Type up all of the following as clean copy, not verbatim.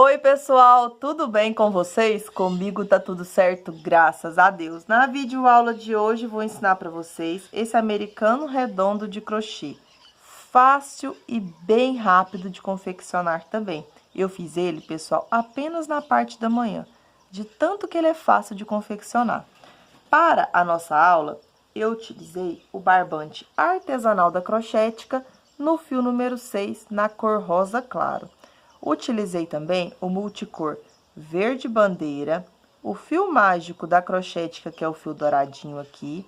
Oi, pessoal, tudo bem com vocês? Comigo tá tudo certo, graças a Deus. Na videoaula de hoje vou ensinar para vocês esse americano redondo de crochê. Fácil e bem rápido de confeccionar também. Eu fiz ele, pessoal, apenas na parte da manhã, de tanto que ele é fácil de confeccionar. Para a nossa aula, eu utilizei o barbante artesanal da Crochética no fio número 6, na cor rosa claro. Utilizei também o multicor verde bandeira, o fio mágico da Crochética, que é o fio douradinho aqui,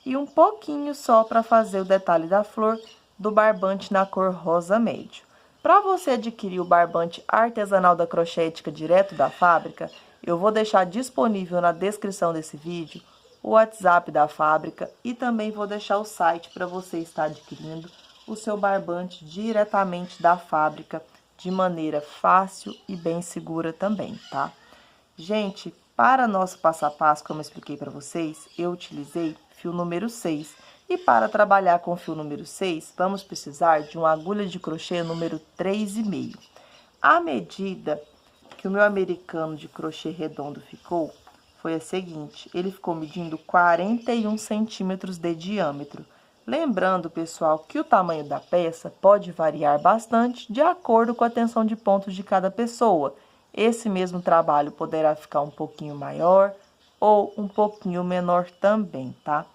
e um pouquinho só para fazer o detalhe da flor do barbante na cor rosa médio. Para você adquirir o barbante artesanal da Crochética direto da fábrica, eu vou deixar disponível na descrição desse vídeo o WhatsApp da fábrica e também vou deixar o site para você estar adquirindo o seu barbante diretamente da fábrica de maneira fácil e bem segura também, tá? Gente, para nosso passo a passo, como eu expliquei para vocês, eu utilizei fio número 6. E para trabalhar com o fio número 6, vamos precisar de uma agulha de crochê número 3,5. A medida que o meu americano de crochê redondo ficou foi a seguinte: ele ficou medindo 41 centímetros de diâmetro. Lembrando, pessoal, que o tamanho da peça pode variar bastante de acordo com a tensão de pontos de cada pessoa. Esse mesmo trabalho poderá ficar um pouquinho maior ou um pouquinho menor também, tá?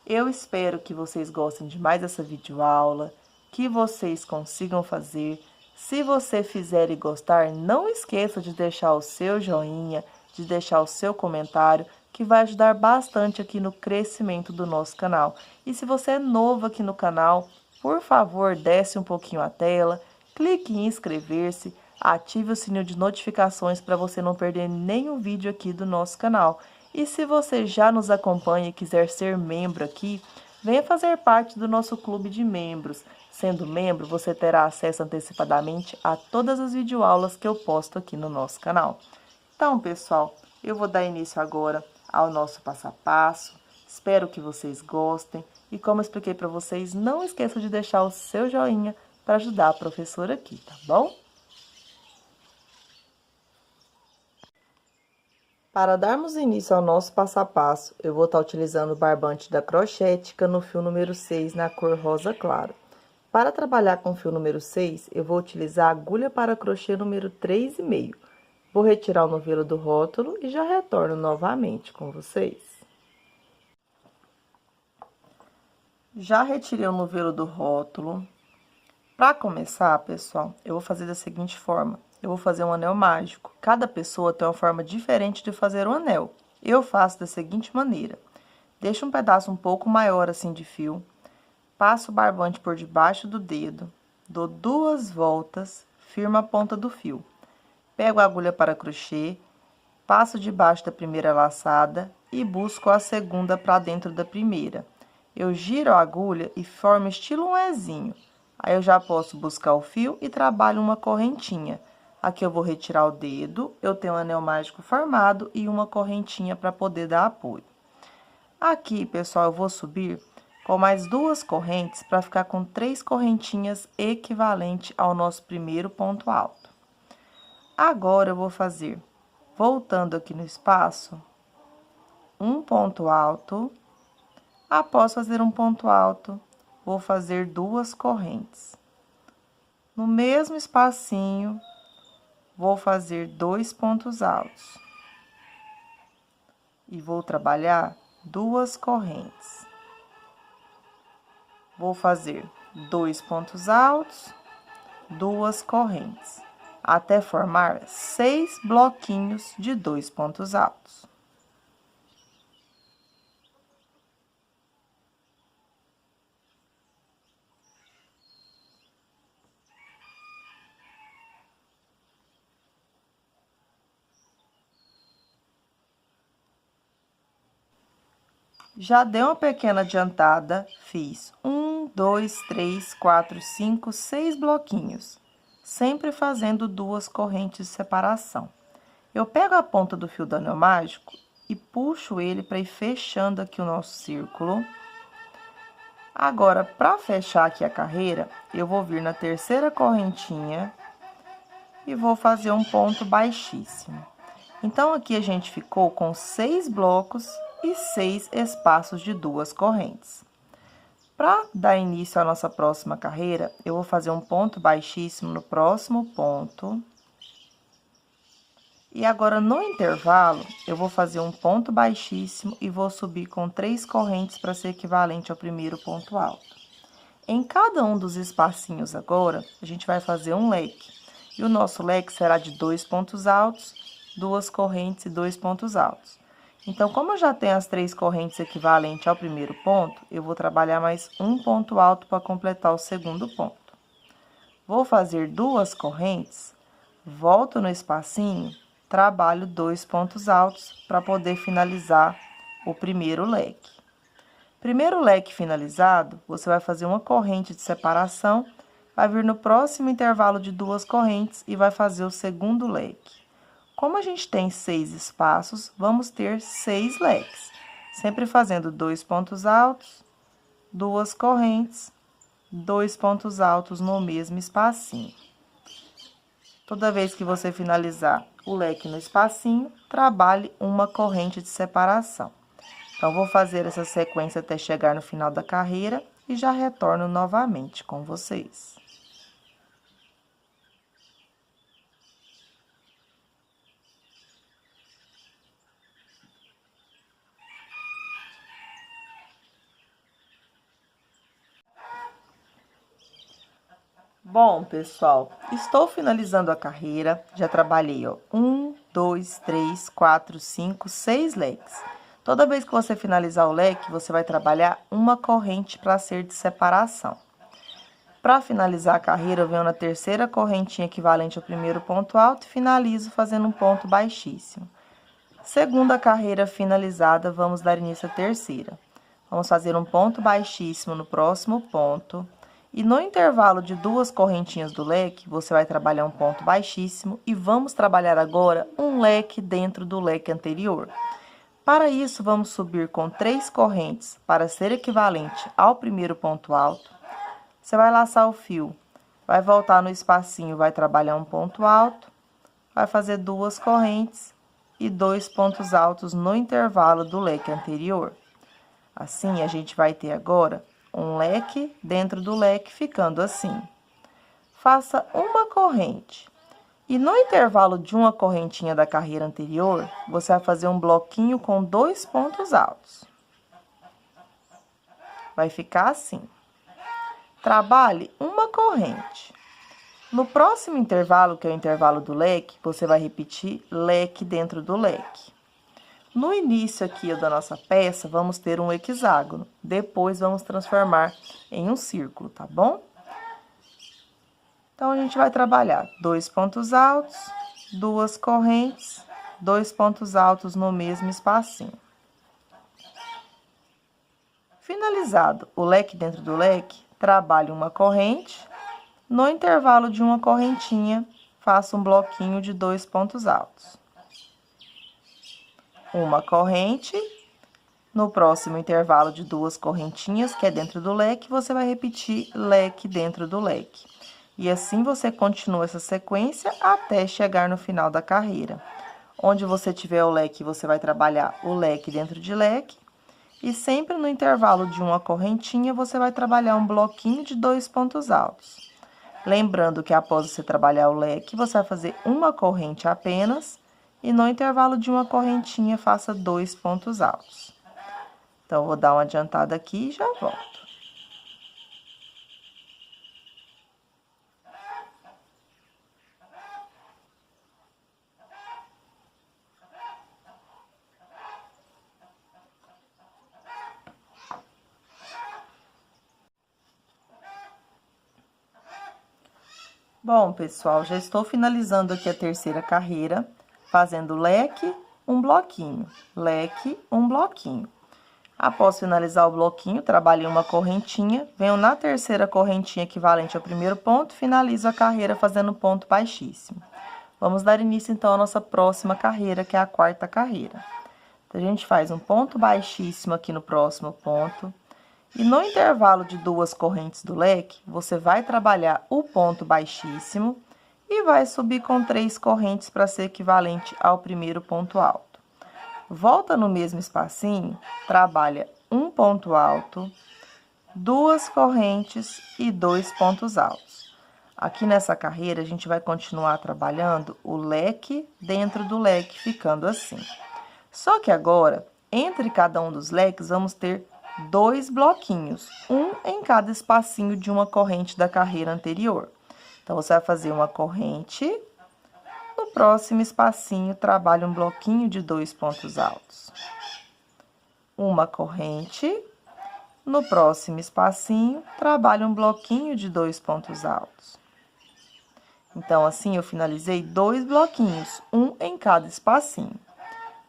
Eu espero que vocês gostem demais dessa videoaula, que vocês consigam fazer. Se você fizer e gostar, não esqueça de deixar o seu joinha, de deixar o seu comentário, que vai ajudar bastante aqui no crescimento do nosso canal. E se você é novo aqui no canal, por favor, desce um pouquinho a tela, clique em inscrever-se, ative o sininho de notificações para você não perder nenhum vídeo aqui do nosso canal. E se você já nos acompanha e quiser ser membro aqui, venha fazer parte do nosso clube de membros. Sendo membro, você terá acesso antecipadamente a todas as videoaulas que eu posto aqui no nosso canal. Então, pessoal, eu vou dar início agora ao nosso passo a passo. Espero que vocês gostem. E como eu expliquei para vocês, não esqueça de deixar o seu joinha para ajudar a professora aqui, tá bom? Para darmos início ao nosso passo a passo, eu vou estar utilizando o barbante da Crochética no fio número 6, na cor rosa claro. Para trabalhar com o fio número 6, eu vou utilizar a agulha para crochê número 3,5. Vou retirar o novelo do rótulo e já retorno novamente com vocês. Já retirei o novelo do rótulo. Para começar, pessoal, eu vou fazer da seguinte forma. Eu vou fazer um anel mágico. Cada pessoa tem uma forma diferente de fazer um anel. Eu faço da seguinte maneira. Deixo um pedaço um pouco maior assim de fio. Passo o barbante por debaixo do dedo. Dou 2 voltas, firmo a ponta do fio. Pego a agulha para crochê, passo debaixo da primeira laçada e busco a segunda para dentro da primeira. Eu giro a agulha e formo estilo um Ezinho. Aí eu já posso buscar o fio e trabalho uma correntinha. Aqui eu vou retirar o dedo, eu tenho um anel mágico formado e uma correntinha para poder dar apoio. Aqui, pessoal, eu vou subir com mais 2 correntes para ficar com 3 correntinhas equivalente ao nosso primeiro ponto alto. Agora, eu vou fazer, voltando aqui no espaço, um ponto alto. Após fazer um ponto alto, vou fazer 2 correntes. No mesmo espacinho, vou fazer 2 pontos altos. E vou trabalhar 2 correntes. Vou fazer 2 pontos altos, 2 correntes, até formar 6 bloquinhos de 2 pontos altos. Já dei uma pequena adiantada, fiz 1, 2, 3, 4, 5, 6 bloquinhos, sempre fazendo 2 correntes de separação. Eu pego a ponta do fio do anel mágico e puxo ele para ir fechando aqui o nosso círculo. Agora, para fechar aqui a carreira, eu vou vir na terceira correntinha e vou fazer um ponto baixíssimo. Então, aqui a gente ficou com 6 blocos e 6 espaços de 2 correntes. Para dar início à nossa próxima carreira, eu vou fazer um ponto baixíssimo no próximo ponto. E agora, no intervalo, eu vou fazer um ponto baixíssimo e vou subir com 3 correntes para ser equivalente ao primeiro ponto alto. Em cada um dos espacinhos agora, a gente vai fazer um leque. E o nosso leque será de 2 pontos altos, 2 correntes e 2 pontos altos. Então, como eu já tenho as 3 correntes equivalentes ao primeiro ponto, eu vou trabalhar mais um ponto alto para completar o segundo ponto. Vou fazer 2 correntes, volto no espacinho, trabalho 2 pontos altos para poder finalizar o primeiro leque. Primeiro leque finalizado, você vai fazer uma corrente de separação, vai vir no próximo intervalo de 2 correntes e vai fazer o segundo leque. Como a gente tem 6 espaços, vamos ter 6 leques, sempre fazendo 2 pontos altos, 2 correntes, 2 pontos altos no mesmo espacinho. Toda vez que você finalizar o leque no espacinho, trabalhe uma corrente de separação. Então, vou fazer essa sequência até chegar no final da carreira e já retorno novamente com vocês. Bom, pessoal, estou finalizando a carreira, já trabalhei, ó, 1, 2, 3, 4, 5, 6 leques. Toda vez que você finalizar o leque, você vai trabalhar uma corrente para ser de separação. Para finalizar a carreira, eu venho na terceira correntinha equivalente ao primeiro ponto alto e finalizo fazendo um ponto baixíssimo. Segunda carreira finalizada, vamos dar início à terceira. Vamos fazer um ponto baixíssimo no próximo ponto. E no intervalo de 2 correntinhas do leque, você vai trabalhar um ponto baixíssimo e vamos trabalhar agora um leque dentro do leque anterior. Para isso, vamos subir com 3 correntes para ser equivalente ao primeiro ponto alto. Você vai laçar o fio, vai voltar no espacinho, vai trabalhar um ponto alto, vai fazer 2 correntes e 2 pontos altos no intervalo do leque anterior. Assim, a gente vai ter agora um leque dentro do leque, ficando assim. Faça uma corrente. E no intervalo de uma correntinha da carreira anterior, você vai fazer um bloquinho com 2 pontos altos. Vai ficar assim. Trabalhe uma corrente. No próximo intervalo, que é o intervalo do leque, você vai repetir leque dentro do leque. No início aqui da nossa peça, vamos ter um hexágono. Depois, vamos transformar em um círculo, tá bom? Então, a gente vai trabalhar 2 pontos altos, 2 correntes, 2 pontos altos no mesmo espacinho. Finalizado o leque dentro do leque, trabalhe uma corrente. No intervalo de uma correntinha, faça um bloquinho de 2 pontos altos. Uma corrente, no próximo intervalo de 2 correntinhas, que é dentro do leque, você vai repetir leque dentro do leque. E assim você continua essa sequência até chegar no final da carreira. Onde você tiver o leque, você vai trabalhar o leque dentro de leque. E sempre no intervalo de uma correntinha, você vai trabalhar um bloquinho de 2 pontos altos. Lembrando que após você trabalhar o leque, você vai fazer uma corrente apenas. E no intervalo de uma correntinha, faça 2 pontos altos. Então, vou dar uma adiantada aqui e já volto. Bom, pessoal, já estou finalizando aqui a terceira carreira, fazendo leque, um bloquinho, leque, um bloquinho. Após finalizar o bloquinho, trabalhei uma correntinha, venho na terceira correntinha equivalente ao primeiro ponto, finalizo a carreira fazendo ponto baixíssimo. Vamos dar início, então, à nossa próxima carreira, que é a quarta carreira. Então, a gente faz um ponto baixíssimo aqui no próximo ponto. E no intervalo de 2 correntes do leque, você vai trabalhar o ponto baixíssimo e vai subir com 3 correntes para ser equivalente ao primeiro ponto alto. Volta no mesmo espacinho, trabalha um ponto alto, 2 correntes e 2 pontos altos. Aqui nessa carreira, a gente vai continuar trabalhando o leque dentro do leque, ficando assim. Só que agora, entre cada um dos leques, vamos ter 2 bloquinhos, um em cada espacinho de uma corrente da carreira anterior. Então, você vai fazer uma corrente, no próximo espacinho, trabalha um bloquinho de 2 pontos altos. Uma corrente, no próximo espacinho, trabalha um bloquinho de 2 pontos altos. Então, assim, eu finalizei 2 bloquinhos, um em cada espacinho.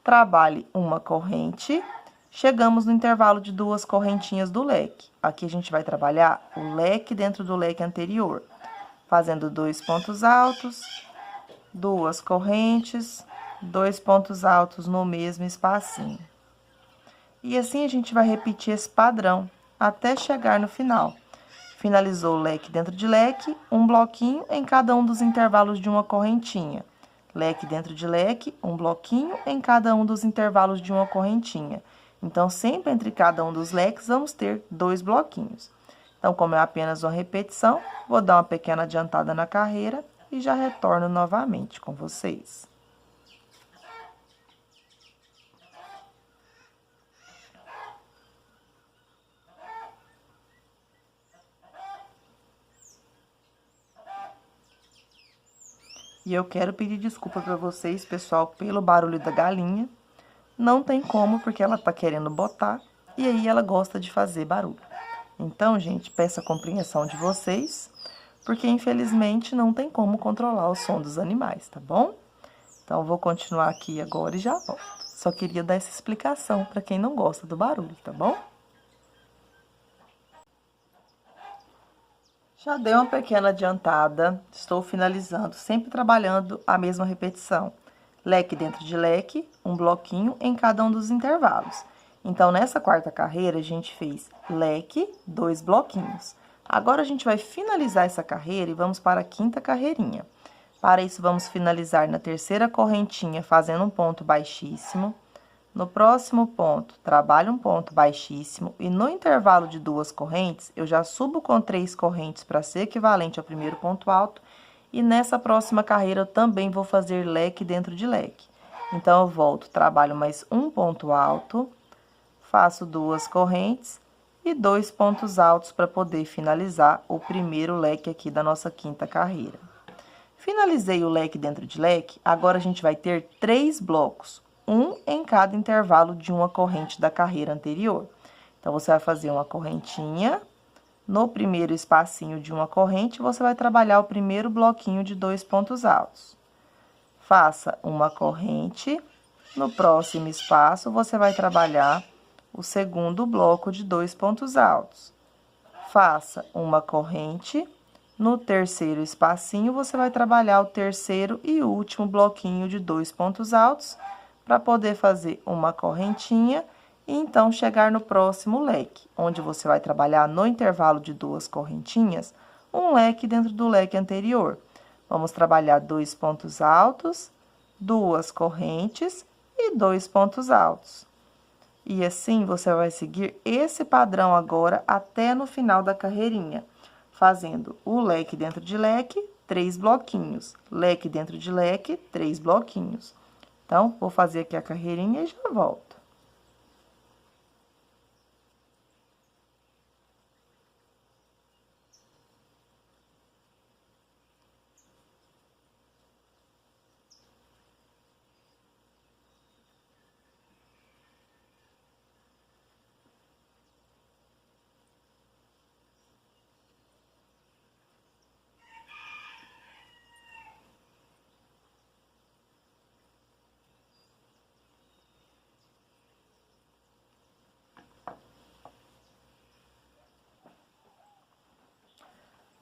Trabalhe uma corrente, chegamos no intervalo de 2 correntinhas do leque. Aqui a gente vai trabalhar o leque dentro do leque anterior, fazendo 2 pontos altos, 2 correntes, 2 pontos altos no mesmo espacinho. E assim a gente vai repetir esse padrão até chegar no final. Finalizou o leque dentro de leque, um bloquinho em cada um dos intervalos de uma correntinha. Leque dentro de leque, um bloquinho em cada um dos intervalos de uma correntinha. Então, sempre entre cada um dos leques, vamos ter 2 bloquinhos. Então, como é apenas uma repetição, vou dar uma pequena adiantada na carreira e já retorno novamente com vocês. E eu quero pedir desculpa para vocês, pessoal, pelo barulho da galinha. Não tem como, porque ela tá querendo botar, e aí ela gosta de fazer barulho. Então, gente, peço a compreensão de vocês, porque infelizmente não tem como controlar o som dos animais, tá bom? Então, vou continuar aqui agora e já volto. Só queria dar essa explicação para quem não gosta do barulho, tá bom? Já dei uma pequena adiantada, estou finalizando, sempre trabalhando a mesma repetição. Leque dentro de leque, um bloquinho em cada um dos intervalos. Então, nessa quarta carreira, a gente fez leque, 2 bloquinhos. Agora, a gente vai finalizar essa carreira e vamos para a quinta carreirinha. Para isso, vamos finalizar na terceira correntinha, fazendo um ponto baixíssimo. No próximo ponto, trabalho um ponto baixíssimo e no intervalo de 2 correntes, eu já subo com 3 correntes para ser equivalente ao primeiro ponto alto. E nessa próxima carreira, eu também vou fazer leque dentro de leque. Então, eu volto, trabalho mais um ponto alto, faço 2 correntes e 2 pontos altos para poder finalizar o primeiro leque aqui da nossa quinta carreira. Finalizei o leque dentro de leque, agora a gente vai ter 3 blocos, um em cada intervalo de uma corrente da carreira anterior. Então, você vai fazer uma correntinha. No primeiro espacinho de uma corrente, você vai trabalhar o primeiro bloquinho de 2 pontos altos. Faça uma corrente. No próximo espaço, você vai trabalhar o segundo bloco de 2 pontos altos. Faça uma corrente. No terceiro espacinho, você vai trabalhar o terceiro e último bloquinho de 2 pontos altos, para poder fazer uma correntinha. E então, chegar no próximo leque, onde você vai trabalhar no intervalo de 2 correntinhas, um leque dentro do leque anterior. Vamos trabalhar 2 pontos altos, 2 correntes e 2 pontos altos. E assim, você vai seguir esse padrão agora até no final da carreirinha, fazendo o leque dentro de leque, 3 bloquinhos. Leque dentro de leque, 3 bloquinhos. Então, vou fazer aqui a carreirinha e já volto.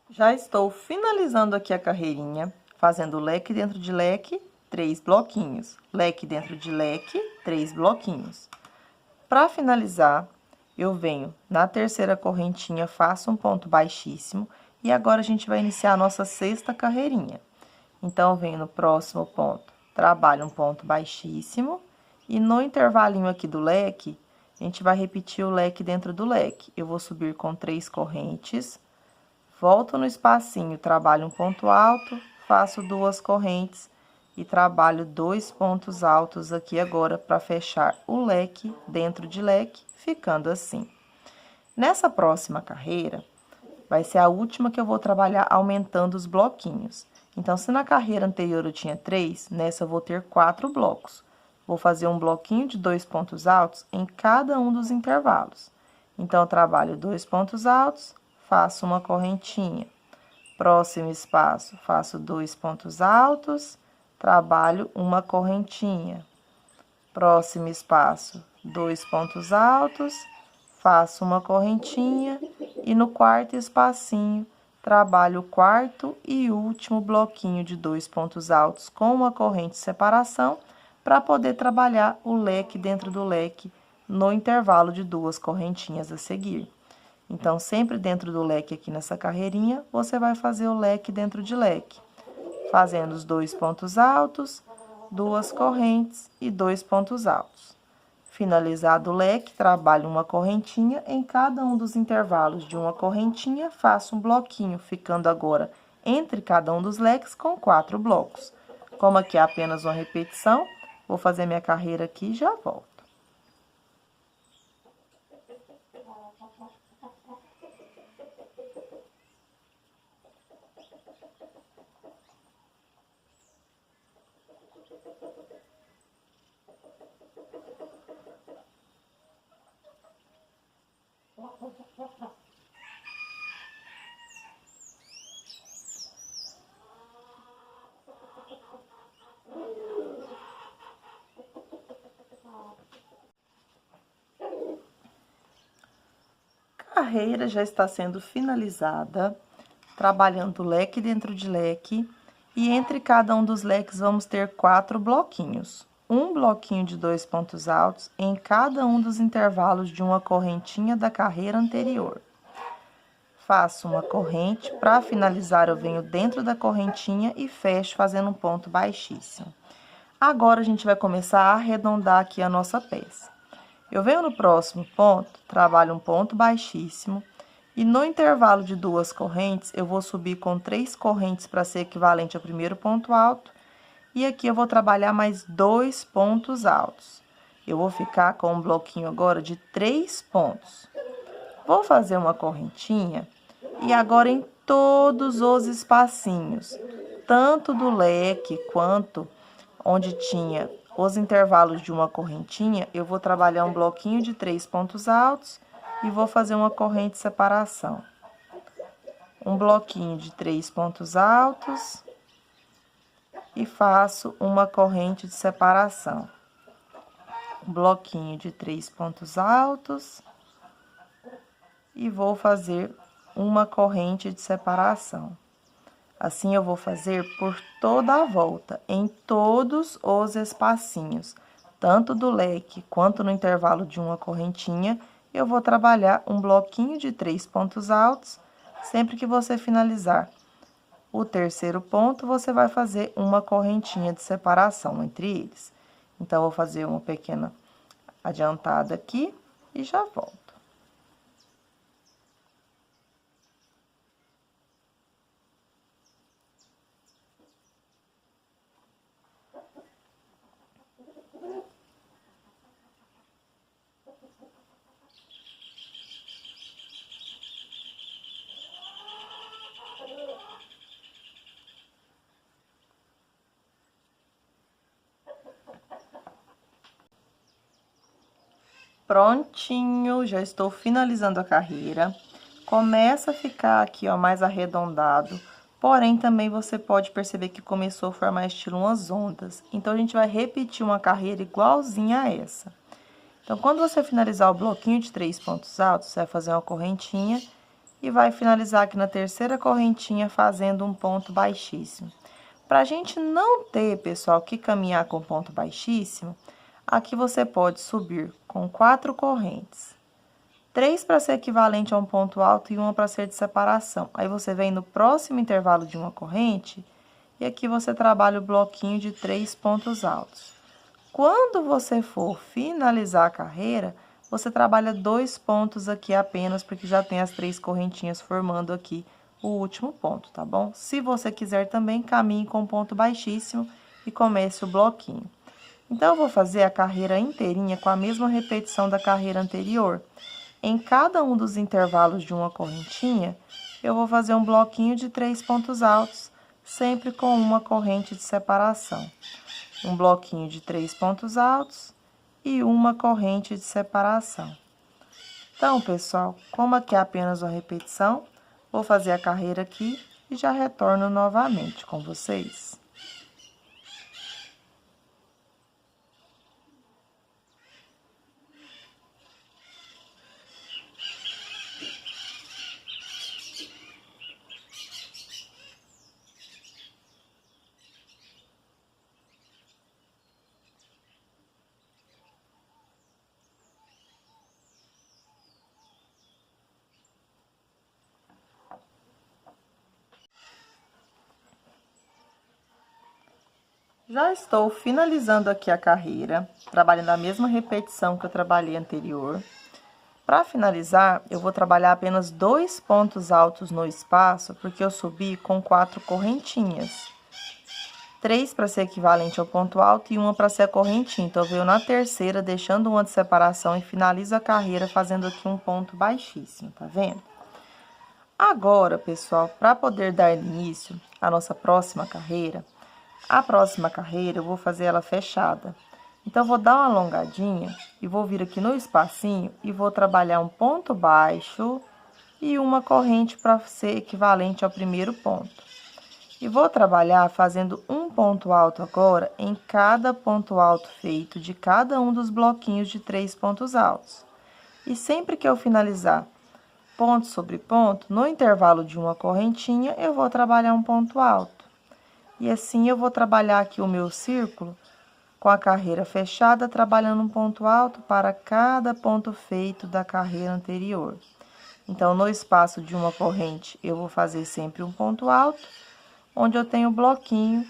Já estou finalizando aqui a carreirinha, fazendo leque dentro de leque, 3 bloquinhos. Leque dentro de leque, 3 bloquinhos. Para finalizar, eu venho na terceira correntinha, faço um ponto baixíssimo e agora a gente vai iniciar a nossa sexta carreirinha. Então, eu venho no próximo ponto, trabalho um ponto baixíssimo, e no intervalinho aqui do leque, a gente vai repetir o leque dentro do leque. Eu vou subir com 3 correntes, volto no espacinho, trabalho um ponto alto, faço 2 correntes e trabalho 2 pontos altos aqui agora para fechar o leque dentro de leque, ficando assim. Nessa próxima carreira, vai ser a última que eu vou trabalhar aumentando os bloquinhos. Então, se na carreira anterior eu tinha 3, nessa eu vou ter 4 blocos. Vou fazer um bloquinho de 2 pontos altos em cada um dos intervalos. Então, eu trabalho 2 pontos altos, faço uma correntinha. Próximo espaço, faço 2 pontos altos, trabalho uma correntinha. Próximo espaço, 2 pontos altos, faço uma correntinha e no quarto espacinho, trabalho o quarto e último bloquinho de 2 pontos altos com uma corrente de separação para poder trabalhar o leque dentro do leque no intervalo de 2 correntinhas a seguir. Então, sempre dentro do leque aqui nessa carreirinha, você vai fazer o leque dentro de leque, fazendo os 2 pontos altos, 2 correntes e 2 pontos altos. Finalizado o leque, trabalho uma correntinha em cada um dos intervalos de uma correntinha, faço um bloquinho, ficando agora entre cada um dos leques com 4 blocos. Como aqui é apenas uma repetição, vou fazer minha carreira aqui e já volto. A carreira já está sendo finalizada, trabalhando leque dentro de leque, e entre cada um dos leques vamos ter 4 bloquinhos. Um bloquinho de 2 pontos altos em cada um dos intervalos de uma correntinha da carreira anterior. Faço uma corrente, para finalizar eu venho dentro da correntinha e fecho fazendo um ponto baixíssimo. Agora, a gente vai começar a arredondar aqui a nossa peça. Eu venho no próximo ponto, trabalho um ponto baixíssimo, e no intervalo de 2 correntes, eu vou subir com 3 correntes para ser equivalente ao primeiro ponto alto, e aqui eu vou trabalhar mais 2 pontos altos. Eu vou ficar com um bloquinho agora de 3 pontos. Vou fazer uma correntinha, e agora em todos os espacinhos, tanto do leque quanto onde tinha os intervalos de uma correntinha, eu vou trabalhar um bloquinho de 3 pontos altos e vou fazer uma corrente de separação. Um bloquinho de 3 pontos altos e faço uma corrente de separação. Um bloquinho de 3 pontos altos e vou fazer uma corrente de separação. Assim, eu vou fazer por toda a volta, em todos os espacinhos, tanto do leque quanto no intervalo de uma correntinha, eu vou trabalhar um bloquinho de 3 pontos altos. Sempre que você finalizar o terceiro ponto, você vai fazer uma correntinha de separação entre eles. Então, vou fazer uma pequena adiantada aqui e já volto. Prontinho, já estou finalizando a carreira. Começa a ficar aqui, ó, mais arredondado. Porém, também você pode perceber que começou a formar estilo umas ondas. Então, a gente vai repetir uma carreira igualzinha a essa. Então, quando você finalizar o bloquinho de 3 pontos altos, você vai fazer uma correntinha e vai finalizar aqui na terceira correntinha fazendo um ponto baixíssimo. Pra gente não ter, pessoal, que caminhar com ponto baixíssimo, aqui você pode subir com 4 correntes. 3 para ser equivalente a um ponto alto e uma para ser de separação. Aí, você vem no próximo intervalo de uma corrente E aqui você trabalha o bloquinho de 3 pontos altos. Quando você for finalizar a carreira, você trabalha 2 pontos aqui apenas, porque já tem as 3 correntinhas formando aqui o último ponto, tá bom? Se você quiser também, caminhe com ponto baixíssimo e comece o bloquinho. Então, eu vou fazer a carreira inteirinha com a mesma repetição da carreira anterior. Em cada um dos intervalos de uma correntinha, eu vou fazer um bloquinho de 3 pontos altos, sempre com uma corrente de separação. Um bloquinho de 3 pontos altos e uma corrente de separação. Então, pessoal, como aqui é apenas uma repetição, vou fazer a carreira aqui e já retorno novamente com vocês. Já estou finalizando aqui a carreira, trabalhando a mesma repetição que eu trabalhei anterior. Para finalizar, eu vou trabalhar apenas 2 pontos altos no espaço, porque eu subi com 4 correntinhas. 3 para ser equivalente ao ponto alto e uma para ser a correntinha. Então, eu venho na terceira, deixando uma de separação e finalizo a carreira fazendo aqui um ponto baixíssimo, tá vendo? Agora, pessoal, para poder dar início à nossa próxima carreira, a próxima carreira eu vou fazer ela fechada. Então, eu vou dar uma alongadinha e vou vir aqui no espacinho e vou trabalhar um ponto baixo e uma corrente para ser equivalente ao primeiro ponto. E vou trabalhar fazendo um ponto alto agora em cada ponto alto feito de cada um dos bloquinhos de 3 pontos altos. E sempre que eu finalizar ponto sobre ponto, no intervalo de uma correntinha, eu vou trabalhar um ponto alto. E assim, eu vou trabalhar aqui o meu círculo com a carreira fechada, trabalhando um ponto alto para cada ponto feito da carreira anterior. Então, no espaço de uma corrente, eu vou fazer sempre um ponto alto, onde eu tenho o bloquinho,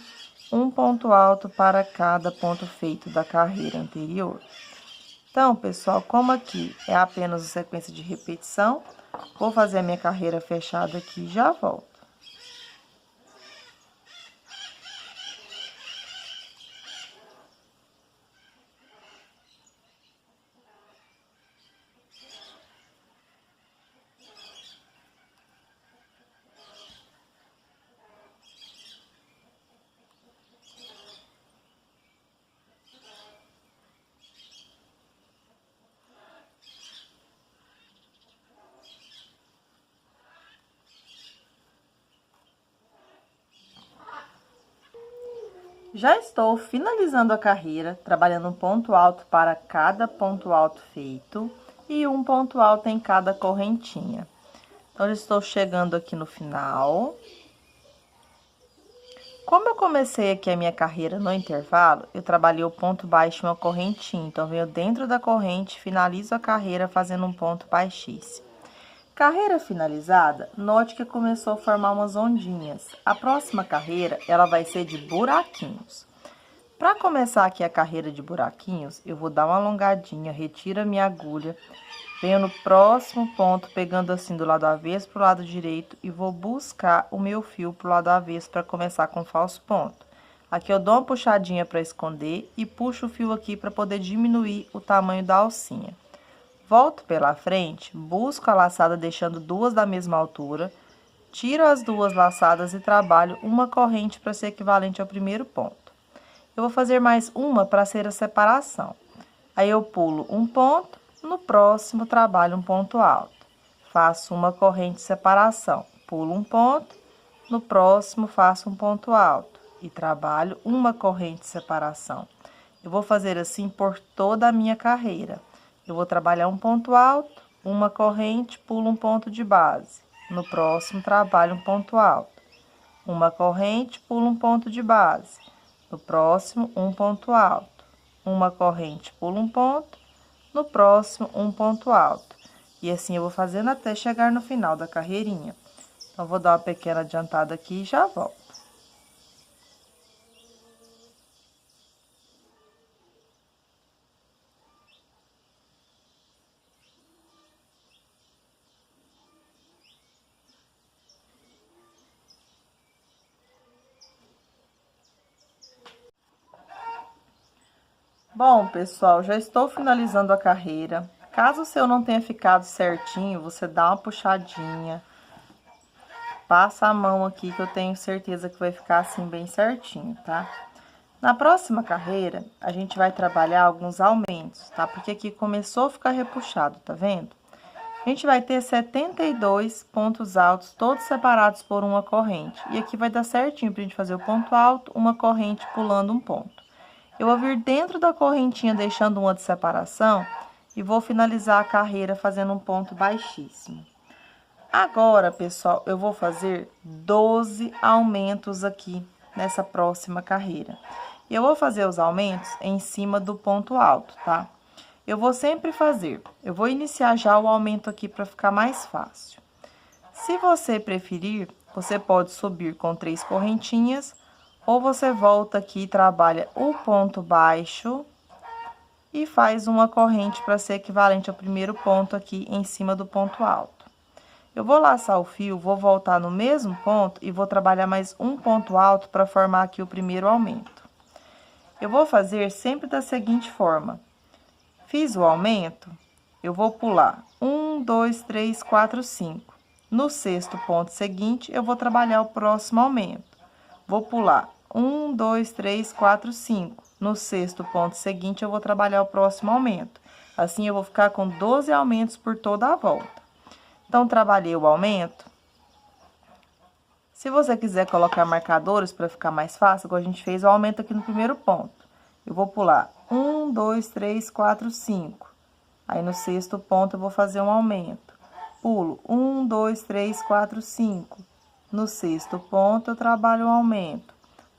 um ponto alto para cada ponto feito da carreira anterior. Então, pessoal, como aqui é apenas uma sequência de repetição, vou fazer a minha carreira fechada aqui e já volto. Já estou finalizando a carreira, trabalhando um ponto alto para cada ponto alto feito e um ponto alto em cada correntinha. Então, já estou chegando aqui no final. Como eu comecei aqui a minha carreira no intervalo, eu trabalhei o ponto baixo em uma correntinha. Então, venho dentro da corrente, finalizo a carreira fazendo um ponto baixíssimo. Carreira finalizada, note que começou a formar umas ondinhas. A próxima carreira, ela vai ser de buraquinhos. Para começar aqui a carreira de buraquinhos, eu vou dar uma alongadinha, retiro a minha agulha, venho no próximo ponto, pegando assim do lado avesso para o lado direito e vou buscar o meu fio para o lado avesso para começar com falso ponto. Aqui eu dou uma puxadinha para esconder e puxo o fio aqui para poder diminuir o tamanho da alcinha. Volto pela frente, busco a laçada deixando duas da mesma altura, tiro as duas laçadas e trabalho uma corrente para ser equivalente ao primeiro ponto. Eu vou fazer mais uma para ser a separação. Aí, eu pulo um ponto, no próximo trabalho um ponto alto. Faço uma corrente de separação, pulo um ponto, no próximo faço um ponto alto e trabalho uma corrente de separação. Eu vou fazer assim por toda a minha carreira. Eu vou trabalhar um ponto alto, uma corrente, pulo um ponto de base. No próximo, trabalho um ponto alto. Uma corrente, pulo um ponto de base. No próximo, um ponto alto. Uma corrente, pulo um ponto. No próximo, um ponto alto. E assim eu vou fazendo até chegar no final da carreirinha. Então, vou dar uma pequena adiantada aqui e já volto. Bom, pessoal, já estou finalizando a carreira. Caso o seu não tenha ficado certinho, você dá uma puxadinha, passa a mão aqui que eu tenho certeza que vai ficar assim bem certinho, tá? Na próxima carreira, a gente vai trabalhar alguns aumentos, tá? Porque aqui começou a ficar repuxado, tá vendo? A gente vai ter 72 pontos altos, todos separados por uma corrente. E aqui vai dar certinho pra gente fazer o ponto alto, uma corrente pulando um ponto. Eu vou vir dentro da correntinha, deixando uma de separação, e vou finalizar a carreira fazendo um ponto baixíssimo. Agora, pessoal, eu vou fazer 12 aumentos aqui nessa próxima carreira. Eu vou fazer os aumentos em cima do ponto alto, tá? Eu vou sempre fazer. Eu vou iniciar já o aumento aqui para ficar mais fácil. Se você preferir, você pode subir com 3 correntinhas, ou você volta aqui e trabalha o ponto baixo e faz uma corrente para ser equivalente ao primeiro ponto aqui em cima do ponto alto. Eu vou laçar o fio, vou voltar no mesmo ponto e vou trabalhar mais um ponto alto para formar aqui o primeiro aumento. Eu vou fazer sempre da seguinte forma. Fiz o aumento, eu vou pular 1, 2, 3, 4, 5. No sexto ponto seguinte, eu vou trabalhar o próximo aumento. Vou pular 1, 2, 3, 4, 5. No sexto ponto seguinte, eu vou trabalhar o próximo aumento. Assim, eu vou ficar com 12 aumentos por toda a volta. Então, trabalhei o aumento. Se você quiser colocar marcadores para ficar mais fácil, igual a gente fez o aumento aqui no primeiro ponto. Eu vou pular 1, 2, 3, 4, 5. Aí, no sexto ponto, eu vou fazer um aumento. Pulo 1, 2, 3, 4, 5. No sexto ponto, eu trabalho o aumento.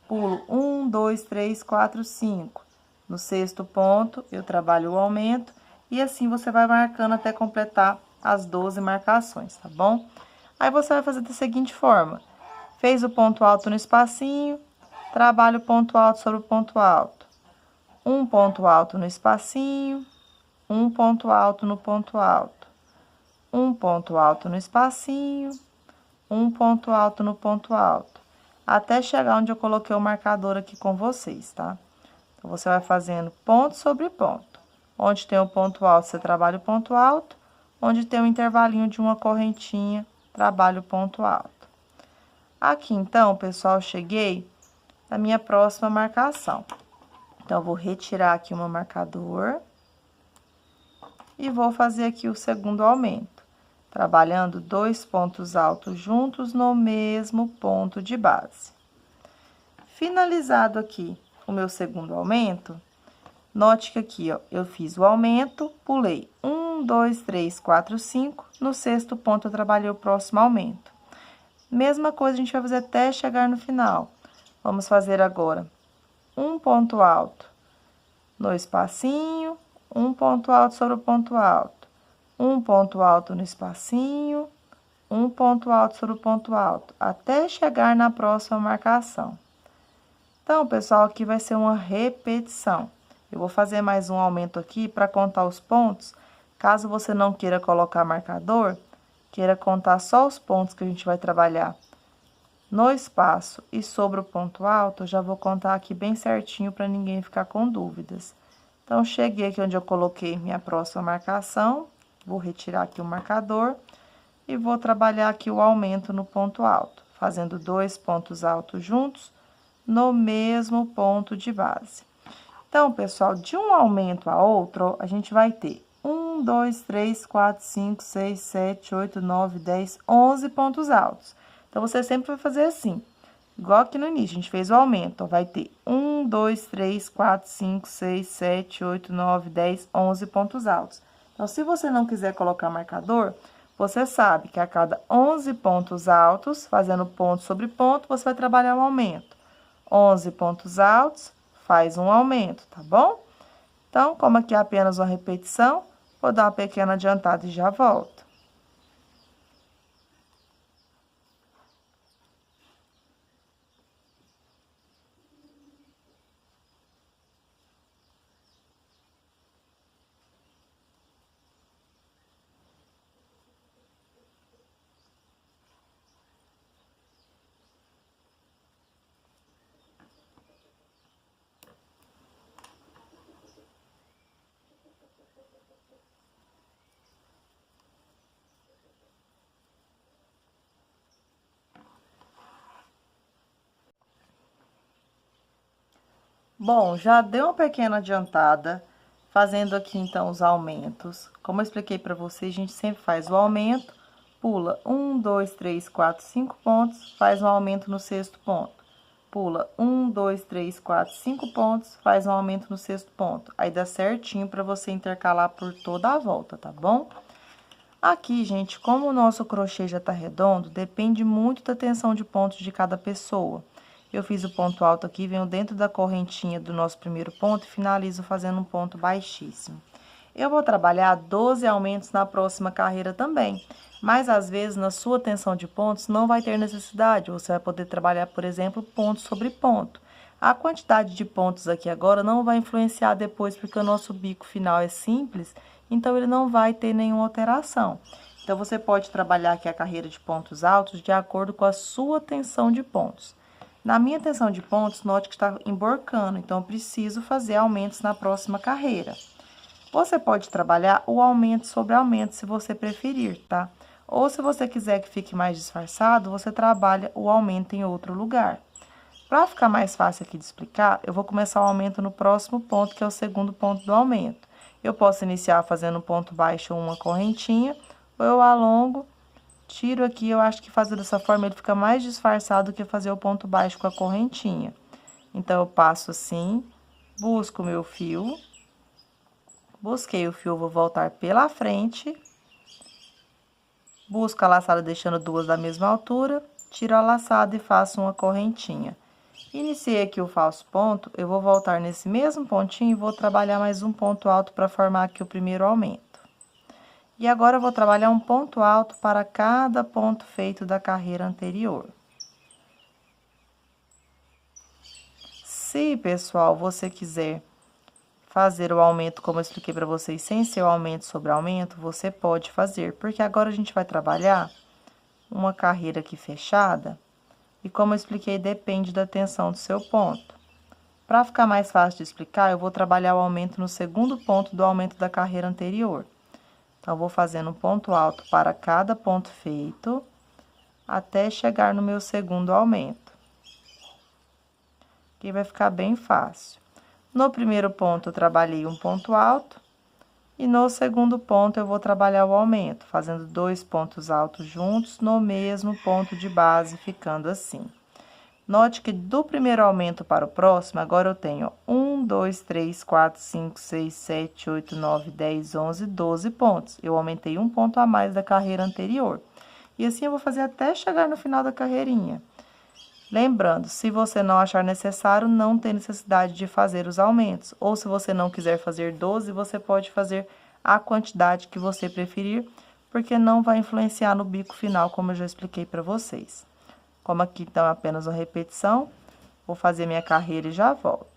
Pulo 1, 2, 3, 4, 5. No sexto ponto, eu trabalho o aumento. E assim, você vai marcando até completar as 12 marcações, tá bom? Aí, você vai fazer da seguinte forma. Fez o ponto alto no espacinho, trabalha o ponto alto sobre o ponto alto. Um ponto alto no espacinho, um ponto alto no ponto alto. Um ponto alto no espacinho, um ponto alto no ponto alto. Até chegar onde eu coloquei o marcador aqui com vocês, tá? Então, você vai fazendo ponto sobre ponto. Onde tem o ponto alto, você trabalha o ponto alto. Onde tem um intervalinho de uma correntinha, trabalho o ponto alto. Aqui, então, pessoal, cheguei na minha próxima marcação. Então, eu vou retirar aqui o meu marcador e vou fazer aqui o segundo aumento, trabalhando 2 pontos altos juntos no mesmo ponto de base. Finalizado aqui o meu segundo aumento, note que aqui, ó, eu fiz o aumento, pulei 1, 2, 3, 4, 5, no sexto ponto eu trabalhei o próximo aumento. Mesma coisa a gente vai fazer até chegar no final. Vamos fazer agora um ponto alto no espacinho, um ponto alto sobre o ponto alto, um ponto alto no espacinho, um ponto alto sobre o ponto alto, até chegar na próxima marcação. Então, pessoal, aqui vai ser uma repetição. Eu vou fazer mais um aumento aqui para contar os pontos. Caso você não queira colocar marcador, queira contar só os pontos que a gente vai trabalhar no espaço e sobre o ponto alto, eu já vou contar aqui bem certinho para ninguém ficar com dúvidas. Então, cheguei aqui onde eu coloquei minha próxima marcação, vou retirar aqui o marcador e vou trabalhar aqui o aumento no ponto alto, fazendo 2 pontos altos juntos no mesmo ponto de base. Então, pessoal, de um aumento a outro, a gente vai ter 1, 2, 3, 4, 5, 6, 7, 8, 9, 10, 11 pontos altos. Então, você sempre vai fazer assim, igual aqui no início, a gente fez o aumento, ó, vai ter 1, 2, 3, 4, 5, 6, 7, 8, 9, 10, 11 pontos altos. Então, se você não quiser colocar marcador, você sabe que a cada 11 pontos altos, fazendo ponto sobre ponto, você vai trabalhar um aumento. 11 pontos altos, faz um aumento, tá bom? Então, como aqui é apenas uma repetição, vou dar uma pequena adiantada e já volto. Bom, já deu uma pequena adiantada, fazendo aqui então os aumentos. Como eu expliquei para vocês, a gente sempre faz o aumento, pula 1, 2, 3, 4, 5 pontos, faz um aumento no sexto ponto. Pula 1, 2, 3, 4, 5 pontos, faz um aumento no sexto ponto. Aí dá certinho para você intercalar por toda a volta, tá bom? Aqui, gente, como o nosso crochê já tá redondo, depende muito da tensão de pontos de cada pessoa. Eu fiz o ponto alto aqui, venho dentro da correntinha do nosso primeiro ponto e finalizo fazendo um ponto baixíssimo. Eu vou trabalhar 12 aumentos na próxima carreira também, mas às vezes na sua tensão de pontos não vai ter necessidade, você vai poder trabalhar, por exemplo, ponto sobre ponto. A quantidade de pontos aqui agora não vai influenciar depois, porque o nosso bico final é simples, então ele não vai ter nenhuma alteração. Então, você pode trabalhar aqui a carreira de pontos altos de acordo com a sua tensão de pontos. Na minha tensão de pontos, note que está emborcando, então eu preciso fazer aumentos na próxima carreira. Você pode trabalhar o aumento sobre aumento, se você preferir, tá? Ou se você quiser que fique mais disfarçado, você trabalha o aumento em outro lugar. Para ficar mais fácil aqui de explicar, eu vou começar o aumento no próximo ponto, que é o segundo ponto do aumento. Eu posso iniciar fazendo um ponto baixo ou uma correntinha, ou eu alongo, tiro aqui, eu acho que fazer dessa forma ele fica mais disfarçado do que fazer o ponto baixo com a correntinha. Então, eu passo assim, busco o meu fio, busquei o fio, vou voltar pela frente, busco a laçada deixando duas da mesma altura, tiro a laçada e faço uma correntinha. Iniciei aqui o falso ponto, eu vou voltar nesse mesmo pontinho e vou trabalhar mais um ponto alto para formar aqui o primeiro aumento. E agora, eu vou trabalhar um ponto alto para cada ponto feito da carreira anterior. Se, pessoal, você quiser fazer o aumento, como eu expliquei para vocês, sem ser o aumento sobre aumento, você pode fazer, porque agora a gente vai trabalhar uma carreira aqui fechada. E como eu expliquei, depende da tensão do seu ponto. Para ficar mais fácil de explicar, eu vou trabalhar o aumento no segundo ponto do aumento da carreira anterior. Então, eu vou fazendo um ponto alto para cada ponto feito, até chegar no meu segundo aumento. Aqui vai ficar bem fácil. No primeiro ponto, eu trabalhei um ponto alto, e no segundo ponto, eu vou trabalhar o aumento, fazendo 2 pontos altos juntos no mesmo ponto de base, ficando assim. Note que do primeiro aumento para o próximo, agora eu tenho 1, 2, 3, 4, 5, 6, 7, 8, 9, 10, 11, 12 pontos. Eu aumentei um ponto a mais da carreira anterior. E assim eu vou fazer até chegar no final da carreirinha. Lembrando, se você não achar necessário, não tem necessidade de fazer os aumentos. Ou se você não quiser fazer 12, você pode fazer a quantidade que você preferir, porque não vai influenciar no bico final, como eu já expliquei para vocês. Como aqui então é apenas uma repetição, vou fazer minha carreira e já volto.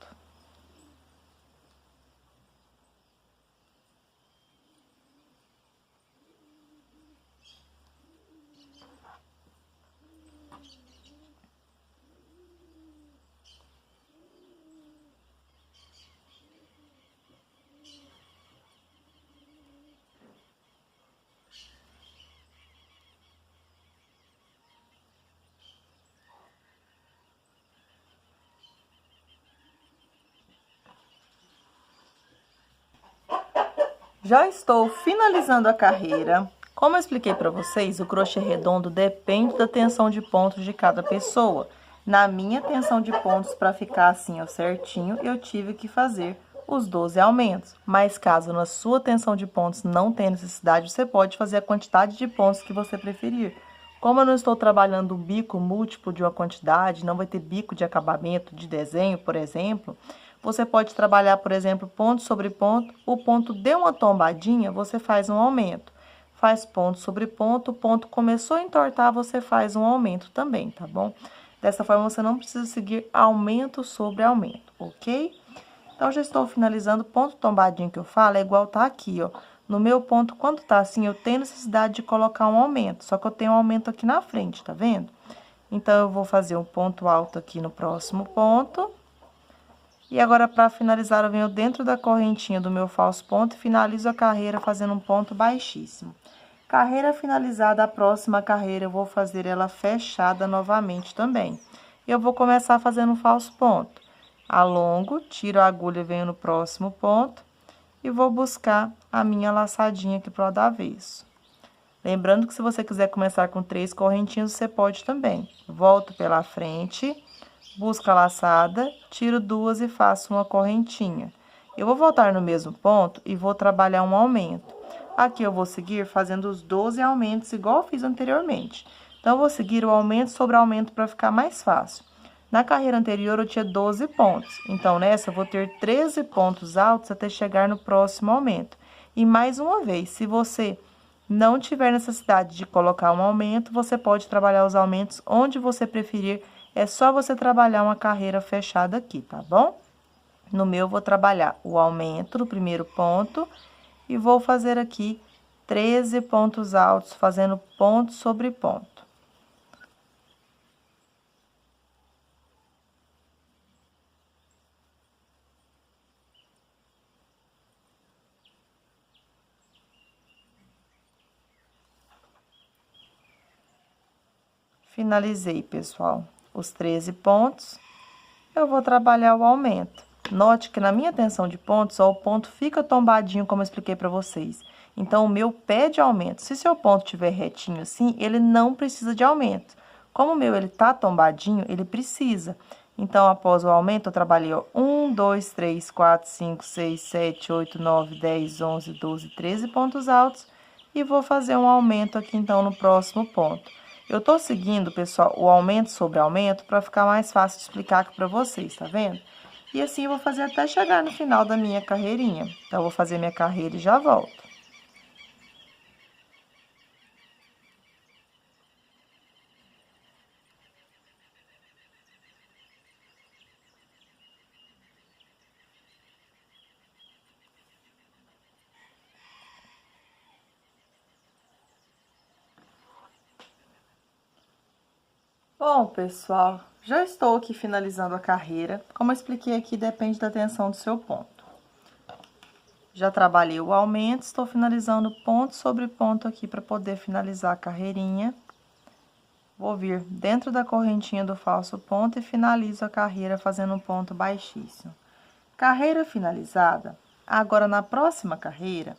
Já estou finalizando a carreira. Como eu expliquei para vocês, o crochê redondo depende da tensão de pontos de cada pessoa. Na minha tensão de pontos, para ficar assim, ó, certinho, eu tive que fazer os 12 aumentos. Mas caso na sua tensão de pontos não tenha necessidade, você pode fazer a quantidade de pontos que você preferir. Como eu não estou trabalhando o bico múltiplo de uma quantidade, não vai ter bico de acabamento de desenho, por exemplo, você pode trabalhar, por exemplo, ponto sobre ponto, o ponto deu uma tombadinha, você faz um aumento. Faz ponto sobre ponto, o ponto começou a entortar, você faz um aumento também, tá bom? Dessa forma, você não precisa seguir aumento sobre aumento, ok? Então, já estou finalizando, ponto tombadinho que eu falo é igual tá aqui, ó. No meu ponto, quando tá assim, eu tenho necessidade de colocar um aumento, só que eu tenho um aumento aqui na frente, tá vendo? Então, eu vou fazer um ponto alto aqui no próximo ponto. E agora, para finalizar, eu venho dentro da correntinha do meu falso ponto e finalizo a carreira fazendo um ponto baixíssimo. Carreira finalizada, a próxima carreira eu vou fazer ela fechada novamente também. Eu vou começar fazendo um falso ponto. alongo, tiro a agulha, venho no próximo ponto e vou buscar a minha laçadinha aqui pro lado avesso. Lembrando que se você quiser começar com 3 correntinhas, você pode também. Volto pela frente, busco a laçada, tiro 2 e faço uma correntinha. Eu vou voltar no mesmo ponto e vou trabalhar um aumento. Aqui eu vou seguir fazendo os 12 aumentos, igual eu fiz anteriormente. Então, eu vou seguir o aumento sobre aumento para ficar mais fácil. Na carreira anterior, eu tinha 12 pontos. Então, nessa, eu vou ter 13 pontos altos até chegar no próximo aumento. E, mais uma vez, se você não tiver necessidade de colocar um aumento, você pode trabalhar os aumentos onde você preferir. É só você trabalhar uma carreira fechada aqui, tá bom? No meu, eu vou trabalhar o aumento no primeiro ponto e vou fazer aqui 13 pontos altos, fazendo ponto sobre ponto. Finalizei, pessoal, os 13 pontos. Eu vou trabalhar o aumento. Note que na minha tensão de pontos, ó, o ponto fica tombadinho, como eu expliquei para vocês. Então, o meu pede aumento. Se seu ponto estiver retinho assim, ele não precisa de aumento. Como o meu, ele tá tombadinho, ele precisa. Então, após o aumento, eu trabalhei, ó, 1, 2, 3, 4, 5, 6, 7, 8, 9, 10, 11, 12, 13 pontos altos. E vou fazer um aumento aqui, então, no próximo ponto. Eu tô seguindo, pessoal, o aumento sobre aumento para ficar mais fácil de explicar aqui para vocês, tá vendo? E assim eu vou fazer até chegar no final da minha carreirinha. Então, eu vou fazer minha carreira e já volto. Bom, pessoal, já estou aqui finalizando a carreira. Como eu expliquei aqui, depende da tensão do seu ponto. Já trabalhei o aumento, estou finalizando ponto sobre ponto aqui para poder finalizar a carreirinha. Vou vir dentro da correntinha do falso ponto e finalizo a carreira fazendo um ponto baixíssimo. Carreira finalizada. Agora, na próxima carreira,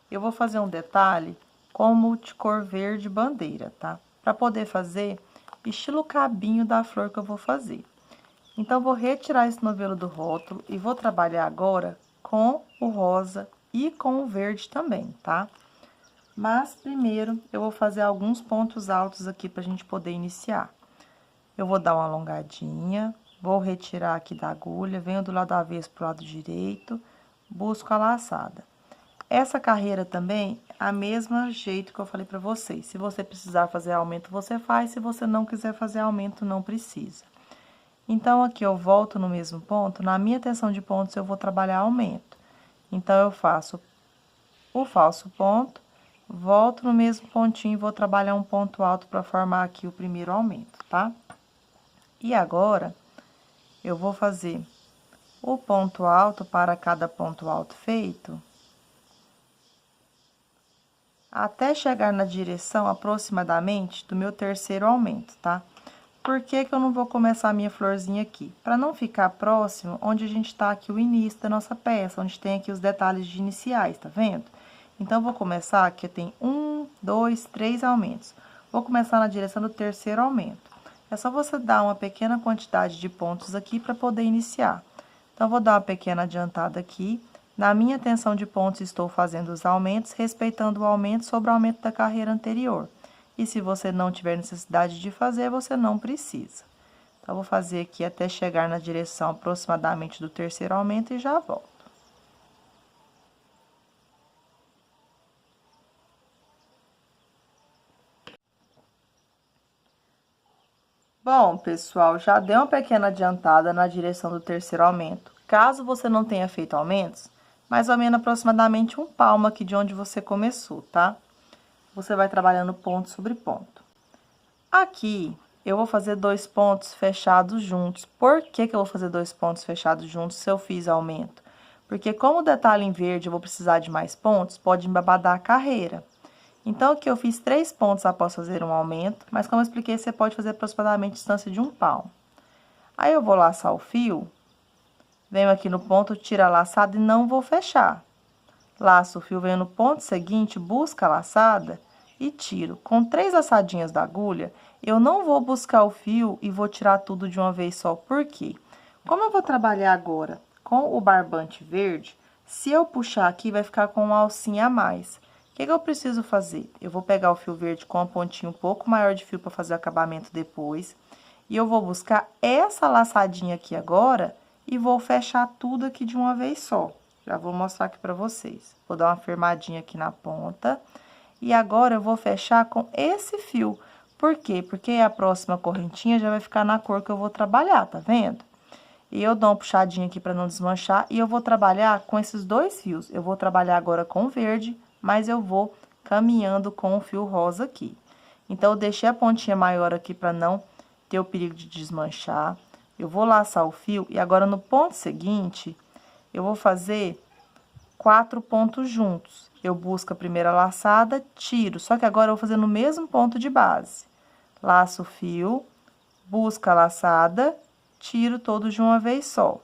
eu vou fazer um detalhe com multicor verde bandeira, tá? Para poder fazer estilo cabinho da flor que eu vou fazer. Então, vou retirar esse novelo do rótulo e vou trabalhar agora com o rosa e com o verde também, tá? Mas, primeiro, eu vou fazer alguns pontos altos aqui pra gente poder iniciar. Eu vou dar uma alongadinha, vou retirar aqui da agulha, venho do lado avesso pro lado direito, busco a laçada. Essa carreira também, a mesma jeito que eu falei pra vocês. Se você precisar fazer aumento, você faz. Se você não quiser fazer aumento, não precisa. Então, aqui eu volto no mesmo ponto. Na minha tensão de pontos, eu vou trabalhar aumento. Então, eu faço o falso ponto, volto no mesmo pontinho e vou trabalhar um ponto alto para formar aqui o primeiro aumento, tá? E agora, eu vou fazer o ponto alto para cada ponto alto feito, até chegar na direção aproximadamente do meu terceiro aumento, tá? Por que que eu não vou começar a minha florzinha aqui? Para não ficar próximo onde a gente tá aqui o início da nossa peça, onde tem aqui os detalhes de iniciais, tá vendo? Então, eu vou começar aqui, tem 1, 2, 3 aumentos. Vou começar na direção do terceiro aumento. É só você dar uma pequena quantidade de pontos aqui para poder iniciar. Então, vou dar uma pequena adiantada aqui. Na minha tensão de pontos, estou fazendo os aumentos, respeitando o aumento sobre o aumento da carreira anterior. E se você não tiver necessidade de fazer, você não precisa. Então, vou fazer aqui até chegar na direção aproximadamente do terceiro aumento e já volto. Bom, pessoal, já deu uma pequena adiantada na direção do terceiro aumento. Caso você não tenha feito aumentos, mais ou menos aproximadamente um palmo aqui de onde você começou, tá? Você vai trabalhando ponto sobre ponto. Aqui, eu vou fazer 2 pontos fechados juntos. Por que que eu vou fazer 2 pontos fechados juntos se eu fiz aumento? Porque como o detalhe em verde eu vou precisar de mais pontos, pode me babadar a carreira. Então, aqui eu fiz 3 pontos após fazer um aumento, mas como eu expliquei, você pode fazer aproximadamente distância de um palmo. Aí, eu vou laçar o fio Venho aqui no ponto, tiro a laçada e não vou fechar. Laço o fio, venho no ponto seguinte, busco a laçada e tiro. Com 3 laçadinhas da agulha, eu não vou buscar o fio e vou tirar tudo de uma vez só. Por quê? Como eu vou trabalhar agora com o barbante verde, se eu puxar aqui, vai ficar com uma alcinha a mais. O que eu preciso fazer? Eu vou pegar o fio verde com uma pontinha um pouco maior de fio para fazer o acabamento depois. E eu vou buscar essa laçadinha aqui agora e vou fechar tudo aqui de uma vez só. Já vou mostrar aqui pra vocês. Vou dar uma firmadinha aqui na ponta. E agora eu vou fechar com esse fio. Por quê? Porque a próxima correntinha já vai ficar na cor que eu vou trabalhar, tá vendo? E eu dou uma puxadinha aqui pra não desmanchar. E eu vou trabalhar com esses 2 fios. Eu vou trabalhar agora com o verde, mas eu vou caminhando com o fio rosa aqui. Então, eu deixei a pontinha maior aqui pra não ter o perigo de desmanchar. Eu vou laçar o fio e agora no ponto seguinte, eu vou fazer 4 pontos juntos. Eu busco a primeira laçada, tiro, só que agora eu vou fazer no mesmo ponto de base. Laço o fio, busco a laçada, tiro todos de uma vez só.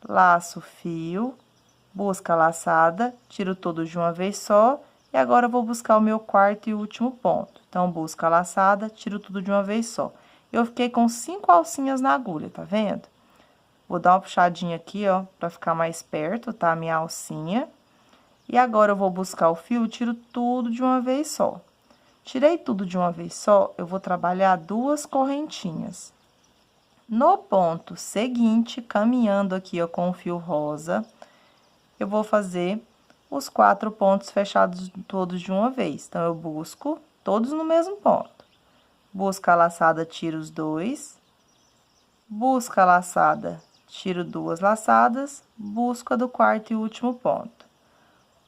Laço o fio, busco a laçada, tiro todos de uma vez só. E agora eu vou buscar o meu quarto e último ponto. Então, busco a laçada, tiro tudo de uma vez só. Eu fiquei com 5 alcinhas na agulha, tá vendo? Vou dar uma puxadinha aqui, ó, pra ficar mais perto, tá? A minha alcinha. E agora, eu vou buscar o fio, tiro tudo de uma vez só. Tirei tudo de uma vez só, eu vou trabalhar 2 correntinhas. No ponto seguinte, caminhando aqui, ó, com o fio rosa, eu vou fazer os 4 pontos fechados todos de uma vez. Então, eu busco todos no mesmo ponto. Busco a laçada, tiro os 2. Busco a laçada, tiro 2 laçadas. Busco a do quarto e último ponto.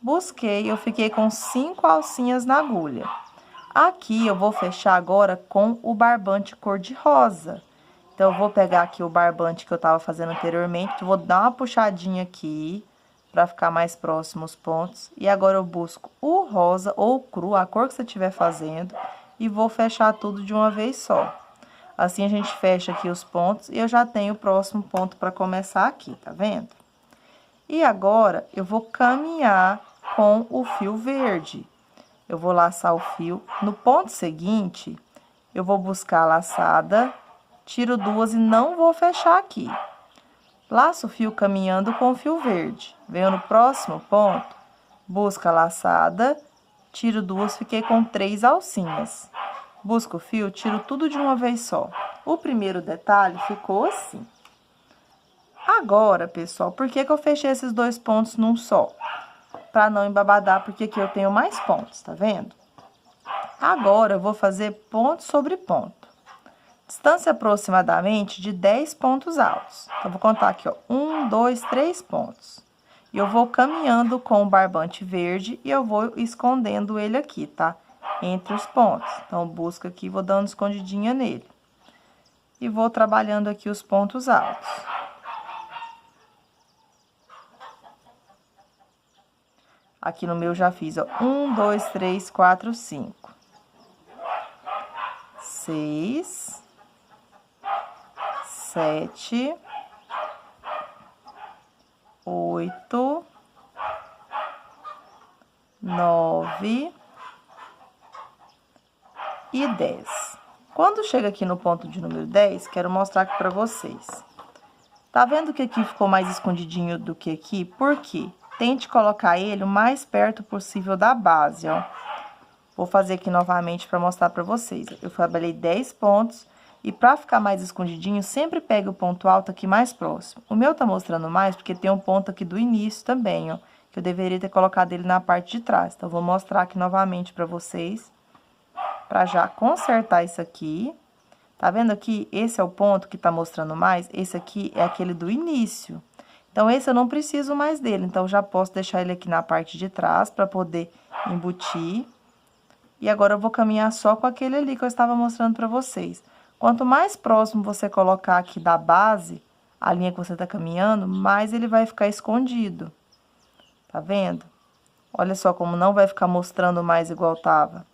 Busquei, eu fiquei com 5 alcinhas na agulha. Aqui, eu vou fechar agora com o barbante cor-de-rosa. Então, eu vou pegar aqui o barbante que eu tava fazendo anteriormente, vou dar uma puxadinha aqui, pra ficar mais próximo os pontos. E agora, eu busco o rosa ou cru, a cor que você estiver fazendo, e vou fechar tudo de uma vez só. Assim, a gente fecha aqui os pontos e eu já tenho o próximo ponto pra começar aqui, tá vendo? E agora, eu vou caminhar com o fio verde. Eu vou laçar o fio. No ponto seguinte, eu vou buscar a laçada, tiro 2 e não vou fechar aqui. Laço o fio caminhando com o fio verde. Venho no próximo ponto, busco a laçada, tiro 2, fiquei com 3 alcinhas. Busco o fio, tiro tudo de uma vez só. O primeiro detalhe ficou assim. Agora, pessoal, por que eu fechei esses 2 pontos num só? Pra não embabadar, porque aqui eu tenho mais pontos, tá vendo? Agora, eu vou fazer ponto sobre ponto. Distância aproximadamente de 10 pontos altos. Então, vou contar aqui, ó, 1, 2, 3 pontos. E eu vou caminhando com o barbante verde e eu vou escondendo ele aqui, tá? Entre os pontos. Então, busco aqui, vou dando escondidinha nele. E vou trabalhando aqui os pontos altos. Aqui no meu já fiz, ó, 1, 2, 3, 4, 5. 6, 7, 8, 9 e 10. Quando chega aqui no ponto de número 10, quero mostrar aqui pra vocês. Tá vendo que aqui ficou mais escondidinho do que aqui? Por quê? Tente colocar ele o mais perto possível da base, ó. Vou fazer aqui novamente pra mostrar pra vocês. Eu trabalhei 10 pontos e pra ficar mais escondidinho, sempre pegue o ponto alto aqui mais próximo. O meu tá mostrando mais porque tem um ponto aqui do início também, ó, que eu deveria ter colocado ele na parte de trás. Então, vou mostrar aqui novamente pra vocês, pra já consertar isso aqui. Tá vendo aqui? Esse é o ponto que tá mostrando mais, esse aqui é aquele do início. Então, esse eu não preciso mais dele, então, já posso deixar ele aqui na parte de trás pra poder embutir. E agora, eu vou caminhar só com aquele ali que eu estava mostrando pra vocês. Quanto mais próximo você colocar aqui da base, a linha que você tá caminhando, mais ele vai ficar escondido. Tá vendo? Olha só como não vai ficar mostrando mais igual tava.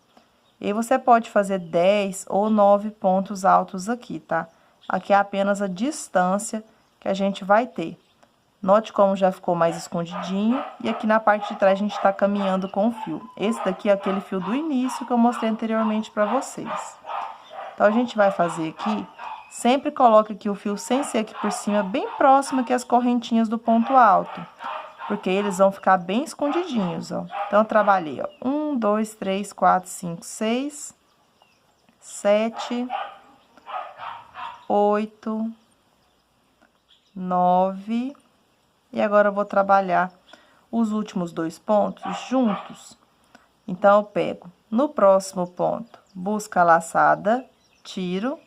E aí, você pode fazer 10 ou 9 pontos altos aqui, tá? Aqui é apenas a distância que a gente vai ter. Note como já ficou mais escondidinho. E aqui na parte de trás a gente tá caminhando com o fio. Esse daqui é aquele fio do início que eu mostrei anteriormente pra vocês. Então, a gente vai fazer aqui, sempre coloque aqui o fio sem ser aqui por cima, bem próximo aqui as correntinhas do ponto alto. Porque eles vão ficar bem escondidinhos, ó. Então, eu trabalhei, ó, 1, 2, 3, 4, 5, 6, 7, 8, 9. E agora, eu vou trabalhar os últimos 2 pontos juntos. Então, eu pego no próximo ponto, busca a laçada, tiro.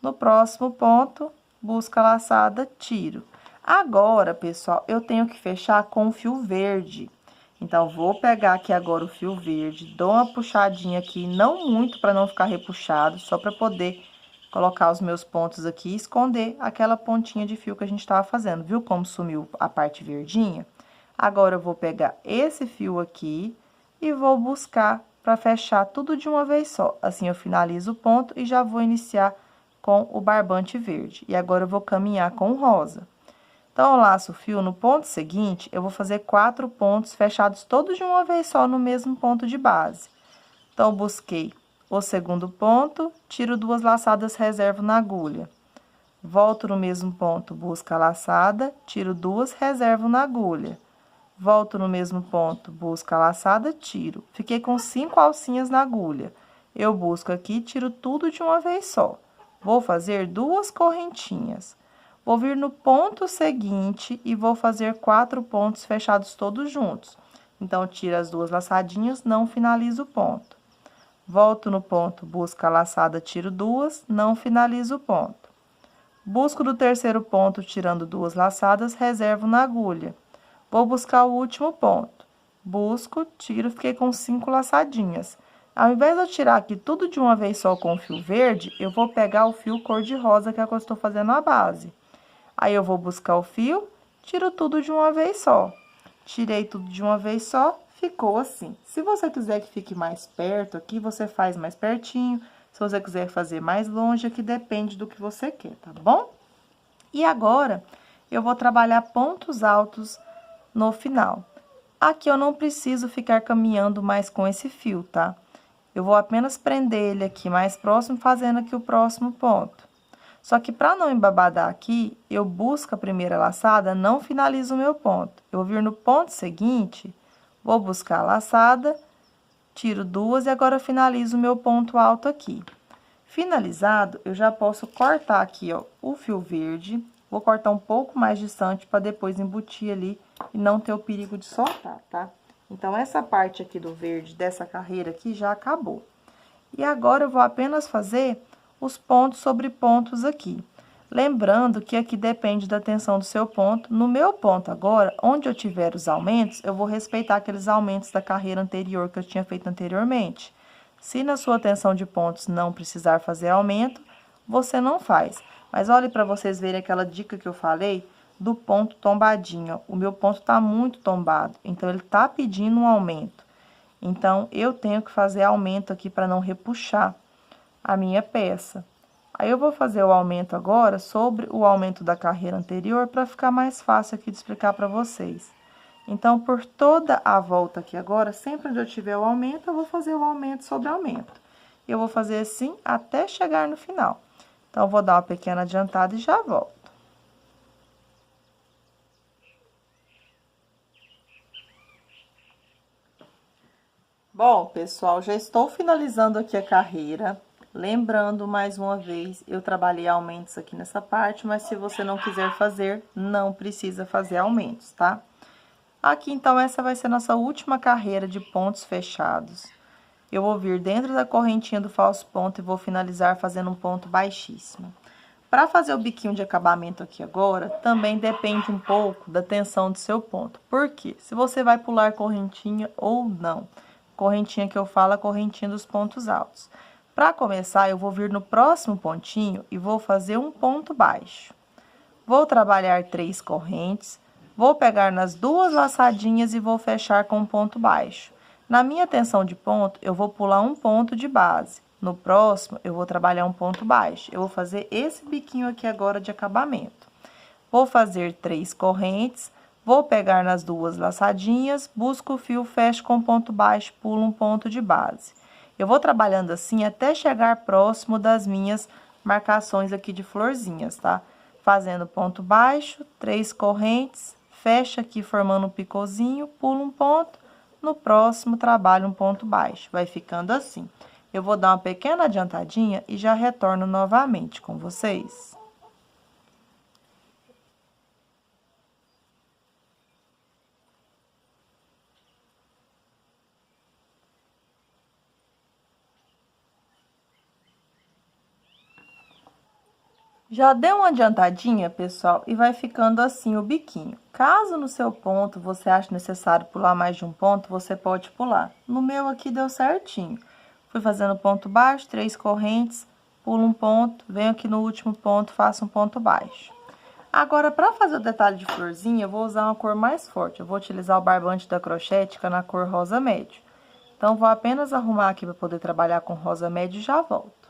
No próximo ponto, busca a laçada, tiro. Agora, pessoal, eu tenho que fechar com o fio verde. Então, vou pegar aqui agora o fio verde, dou uma puxadinha aqui, não muito para não ficar repuxado, só para poder colocar os meus pontos aqui e esconder aquela pontinha de fio que a gente estava fazendo. Viu como sumiu a parte verdinha? Agora, eu vou pegar esse fio aqui e vou buscar para fechar tudo de uma vez só. Assim, eu finalizo o ponto e já vou iniciar com o barbante verde. E agora, eu vou caminhar com o rosa. Então, eu laço o fio no ponto seguinte, eu vou fazer 4 pontos fechados todos de uma vez só no mesmo ponto de base. Então, eu busquei o segundo ponto, tiro 2 laçadas, reservo na agulha. Volto no mesmo ponto, busco a laçada, tiro 2, reservo na agulha. Volto no mesmo ponto, busco a laçada, tiro. Fiquei com 5 alcinhas na agulha. Eu busco aqui, tiro tudo de uma vez só. Vou fazer 2 correntinhas. Vou vir no ponto seguinte e vou fazer 4 pontos fechados todos juntos. Então, tiro as 2 laçadinhas, não finalizo o ponto. Volto no ponto, busco a laçada, tiro 2, não finalizo o ponto. Busco do terceiro ponto, tirando 2 laçadas, reservo na agulha. Vou buscar o último ponto. Busco, tiro, fiquei com 5 laçadinhas. Ao invés de eu tirar aqui tudo de uma vez só com o fio verde, eu vou pegar o fio cor-de-rosa, que é o que eu estou fazendo a base. Aí, eu vou buscar o fio, tiro tudo de uma vez só. Tirei tudo de uma vez só, ficou assim. Se você quiser que fique mais perto aqui, você faz mais pertinho. Se você quiser fazer mais longe, aqui depende do que você quer, tá bom? E agora, eu vou trabalhar pontos altos no final. Aqui eu não preciso ficar caminhando mais com esse fio, tá? Eu vou apenas prender ele aqui mais próximo, fazendo aqui o próximo ponto. Só que para não embabadar aqui, eu busco a primeira laçada, não finalizo o meu ponto. Eu vou vir no ponto seguinte, vou buscar a laçada, tiro 2 e agora finalizo o meu ponto alto aqui. Finalizado, eu já posso cortar aqui, ó, o fio verde. Vou cortar um pouco mais distante para depois embutir ali e não ter o perigo de soltar, tá? Então, essa parte aqui do verde dessa carreira aqui já acabou. E agora, eu vou apenas fazer os pontos sobre pontos aqui. Lembrando que aqui depende da tensão do seu ponto. No meu ponto agora, onde eu tiver os aumentos, eu vou respeitar aqueles aumentos da carreira anterior que eu tinha feito anteriormente. Se na sua tensão de pontos não precisar fazer aumento, você não faz. Mas olhe para vocês verem aquela dica que eu falei do ponto tombadinho. O meu ponto tá muito tombado, então ele tá pedindo um aumento. Então, eu tenho que fazer aumento aqui para não repuxar a minha peça. Aí, eu vou fazer o aumento agora sobre o aumento da carreira anterior para ficar mais fácil aqui de explicar para vocês. Então, por toda a volta aqui agora, sempre onde eu tiver o aumento, eu vou fazer o aumento sobre aumento. Eu vou fazer assim até chegar no final. Então, eu vou dar uma pequena adiantada e já volto. Bom, pessoal, já estou finalizando aqui a carreira. Lembrando, mais uma vez, eu trabalhei aumentos aqui nessa parte, mas se você não quiser fazer, não precisa fazer aumentos, tá? Aqui, então, essa vai ser a nossa última carreira de pontos fechados. Eu vou vir dentro da correntinha do falso ponto e vou finalizar fazendo um ponto baixíssimo. Para fazer o biquinho de acabamento aqui agora, também depende um pouco da tensão do seu ponto. Por quê? Se você vai pular correntinha ou não. Correntinha que eu falo, a correntinha dos pontos altos. Para começar, eu vou vir no próximo pontinho e vou fazer um ponto baixo. Vou trabalhar 3 correntes, vou pegar nas 2 laçadinhas e vou fechar com um ponto baixo. Na minha tensão de ponto, eu vou pular um ponto de base. No próximo, eu vou trabalhar um ponto baixo. Eu vou fazer esse biquinho aqui agora de acabamento. vou fazer 3 correntes, vou pegar nas 2 laçadinhas, busco o fio, fecho com ponto baixo, pulo um ponto de base. Eu vou trabalhando assim até chegar próximo das minhas marcações aqui de florzinhas, tá? Fazendo ponto baixo, 3 correntes, fecha aqui formando um picôzinho, pulo um ponto, no próximo trabalho um ponto baixo. Vai ficando assim. Eu vou dar uma pequena adiantadinha e já retorno novamente com vocês. Já deu uma adiantadinha, pessoal, e vai ficando assim o biquinho. Caso no seu ponto você ache necessário pular mais de um ponto, você pode pular. No meu aqui deu certinho. Fui fazendo ponto baixo, 3 correntes, pulo um ponto, venho aqui no último ponto, faço um ponto baixo. Agora, para fazer o detalhe de florzinha, eu vou usar uma cor mais forte. Eu vou utilizar o barbante da Crochêtica na cor rosa médio. Então, vou apenas arrumar aqui para poder trabalhar com rosa médio e já volto.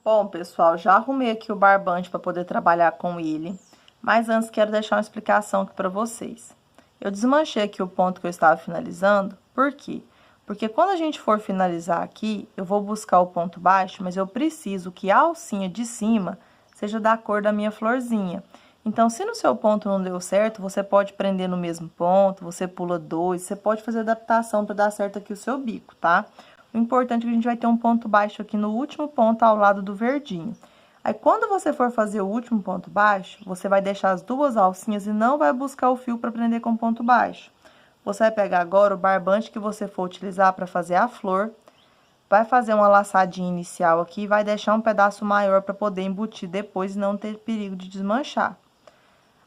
Bom, pessoal, já arrumei aqui o barbante para poder trabalhar com ele, mas antes quero deixar uma explicação aqui para vocês. Eu desmanchei aqui o ponto que eu estava finalizando, por quê? Porque quando a gente for finalizar aqui, eu vou buscar o ponto baixo, mas eu preciso que a alcinha de cima seja da cor da minha florzinha. Então, se no seu ponto não deu certo, você pode prender no mesmo ponto, você pula 2, você pode fazer adaptação para dar certo aqui o seu bico, tá? O importante é que a gente vai ter um ponto baixo aqui no último ponto ao lado do verdinho. Aí, quando você for fazer o último ponto baixo, você vai deixar as 2 alcinhas e não vai buscar o fio para prender com ponto baixo. Você vai pegar agora o barbante que você for utilizar para fazer a flor, vai fazer uma laçadinha inicial aqui e vai deixar um pedaço maior para poder embutir depois e não ter perigo de desmanchar.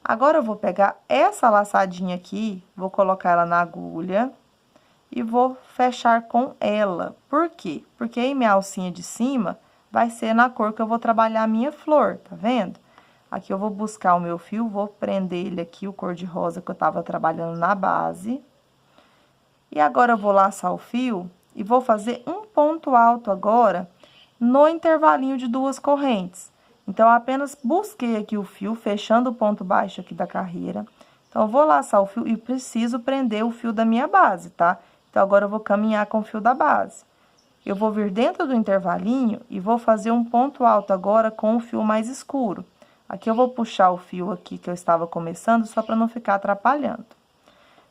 Agora, eu vou pegar essa laçadinha aqui, vou colocar ela na agulha e vou fechar com ela. Por quê? Porque aí minha alcinha de cima vai ser na cor que eu vou trabalhar a minha flor, tá vendo? Aqui eu vou buscar o meu fio, vou prender ele aqui, o cor de rosa que eu tava trabalhando na base. E agora eu vou laçar o fio e vou fazer um ponto alto agora no intervalinho de 2 correntes. Então, eu apenas busquei aqui o fio, fechando o ponto baixo aqui da carreira. Então, eu vou laçar o fio e preciso prender o fio da minha base, tá? Então, agora eu vou caminhar com o fio da base. Eu vou vir dentro do intervalinho e vou fazer um ponto alto agora com o fio mais escuro. Aqui eu vou puxar o fio aqui que eu estava começando, só para não ficar atrapalhando.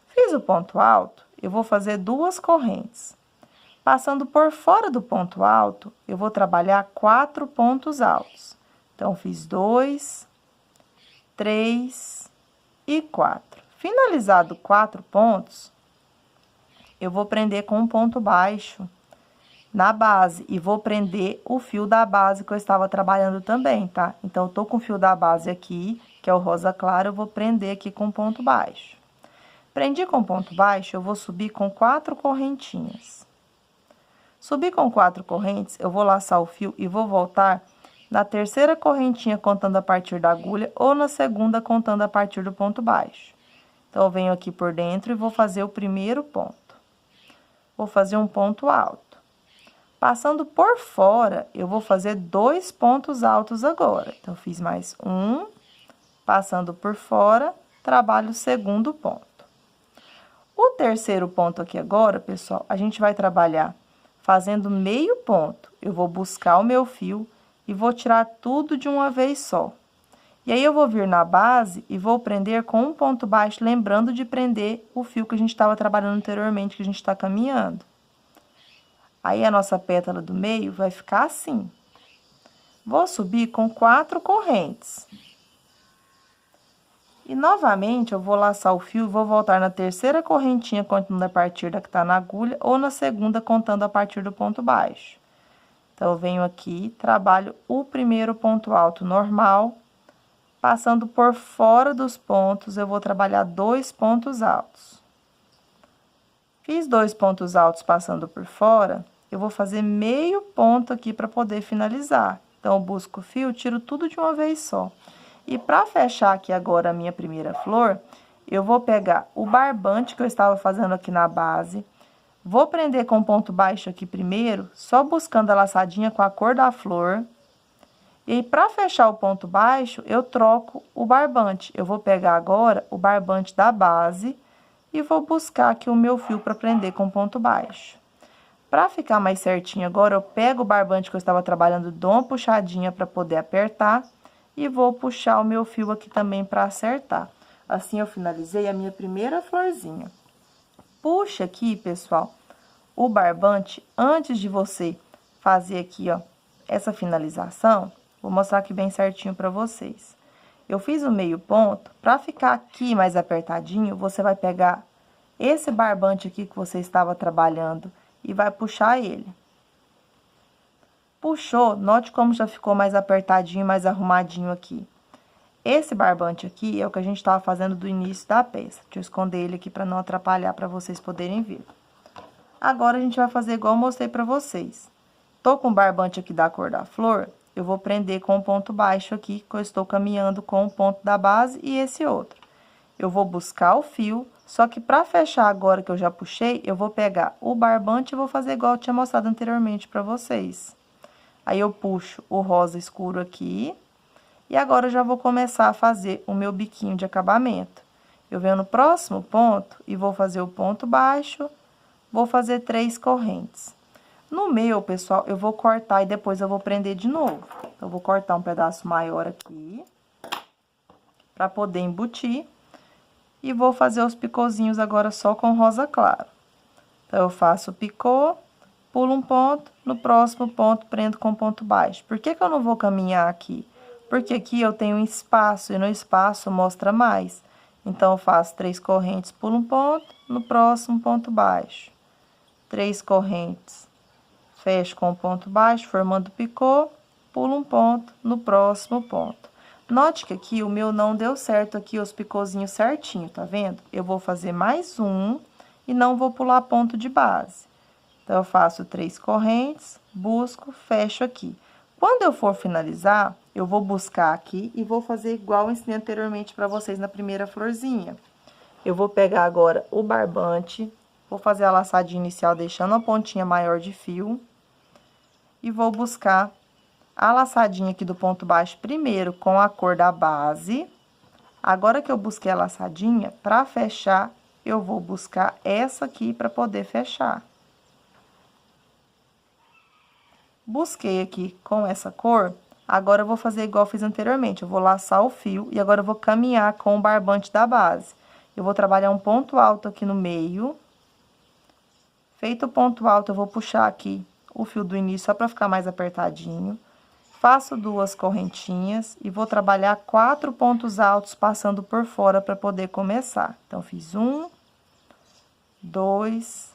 Fiz o ponto alto, eu vou fazer 2 correntes. Passando por fora do ponto alto, eu vou trabalhar 4 pontos altos. Então, fiz 2, 3 e 4. Finalizado 4 pontos, eu vou prender com um ponto baixo na base e vou prender o fio da base que eu estava trabalhando também, tá? Então, eu tô com o fio da base aqui, que é o rosa claro, eu vou prender aqui com ponto baixo. Prendi com ponto baixo, eu vou subir com 4 correntinhas. Subi com 4 correntes, eu vou laçar o fio e vou voltar na terceira correntinha contando a partir da agulha ou na segunda contando a partir do ponto baixo. Então, eu venho aqui por dentro e vou fazer o primeiro ponto. Vou fazer um ponto alto. Passando por fora, eu vou fazer 2 pontos altos agora. Então, fiz mais um, passando por fora, trabalho o segundo ponto. O terceiro ponto aqui agora, pessoal, a gente vai trabalhar fazendo meio ponto. Eu vou buscar o meu fio e vou tirar tudo de uma vez só. E aí, eu vou vir na base e vou prender com um ponto baixo, lembrando de prender o fio que a gente estava trabalhando anteriormente, que a gente está caminhando. Aí, a nossa pétala do meio vai ficar assim. Vou subir com 4 correntes. E, novamente, eu vou laçar o fio e vou voltar na terceira correntinha, contando a partir da que tá na agulha, ou na segunda, contando a partir do ponto baixo. Então, eu venho aqui, trabalho o primeiro ponto alto normal. Passando por fora dos pontos, eu vou trabalhar 2 pontos altos. Fiz 2 pontos altos passando por fora, eu vou fazer meio ponto aqui para poder finalizar. Então, eu busco o fio, tiro tudo de uma vez só. E para fechar aqui agora a minha primeira flor, eu vou pegar o barbante que eu estava fazendo aqui na base, vou prender com ponto baixo aqui primeiro, só buscando a laçadinha com a cor da flor. E aí, para fechar o ponto baixo, eu troco o barbante. Eu vou pegar agora o barbante da base e vou buscar aqui o meu fio para prender com ponto baixo. Para ficar mais certinho agora, eu pego o barbante que eu estava trabalhando, dou uma puxadinha para poder apertar e vou puxar o meu fio aqui também para acertar. Assim, eu finalizei a minha primeira florzinha. Puxa aqui, pessoal, o barbante antes de você fazer aqui, ó, essa finalização. Vou mostrar aqui bem certinho para vocês. Eu fiz o meio ponto. Para ficar aqui mais apertadinho, você vai pegar esse barbante aqui que você estava trabalhando e vai puxar ele. Puxou, note como já ficou mais apertadinho, mais arrumadinho aqui. Esse barbante aqui é o que a gente estava fazendo do início da peça. Deixa eu esconder ele aqui para não atrapalhar, para vocês poderem ver. Agora, a gente vai fazer igual eu mostrei para vocês. Tô com o barbante aqui da cor da flor, eu vou prender com o ponto baixo aqui, que eu estou caminhando com o ponto da base e esse outro. Eu vou buscar o fio, só que para fechar agora que eu já puxei, eu vou pegar o barbante e vou fazer igual eu tinha mostrado anteriormente para vocês. Aí, eu puxo o rosa escuro aqui, e agora eu já vou começar a fazer o meu biquinho de acabamento. Eu venho no próximo ponto e vou fazer o ponto baixo, vou fazer 3 correntes. No meu, pessoal, eu vou cortar e depois eu vou prender de novo. Então, eu vou cortar um pedaço maior aqui, para poder embutir. E vou fazer os picôzinhos agora só com rosa claro. Então, eu faço o picô, pulo um ponto, no próximo ponto prendo com ponto baixo. Por que que eu não vou caminhar aqui? Porque aqui eu tenho um espaço e no espaço mostra mais. Então, eu faço 3 correntes, pulo um ponto, no próximo ponto baixo. 3 correntes. Fecho com o ponto baixo, formando picô, pulo um ponto no próximo ponto. Note que aqui o meu não deu certo aqui os picôzinhos certinho, tá vendo? Eu vou fazer mais um e não vou pular ponto de base. Então, eu faço 3 correntes, busco, fecho aqui. Quando eu for finalizar, eu vou buscar aqui e vou fazer igual eu ensinei anteriormente para vocês na primeira florzinha. Eu vou pegar agora o barbante, vou fazer a laçadinha inicial deixando a pontinha maior de fio. E vou buscar a laçadinha aqui do ponto baixo primeiro com a cor da base. Agora que eu busquei a laçadinha, para fechar, eu vou buscar essa aqui para poder fechar. Busquei aqui com essa cor, agora eu vou fazer igual eu fiz anteriormente. Eu vou laçar o fio e agora eu vou caminhar com o barbante da base. Eu vou trabalhar um ponto alto aqui no meio. Feito o ponto alto, eu vou puxar aqui o fio do início só para ficar mais apertadinho. Faço 2 correntinhas e vou trabalhar 4 pontos altos passando por fora para poder começar. Então, fiz 1, 2,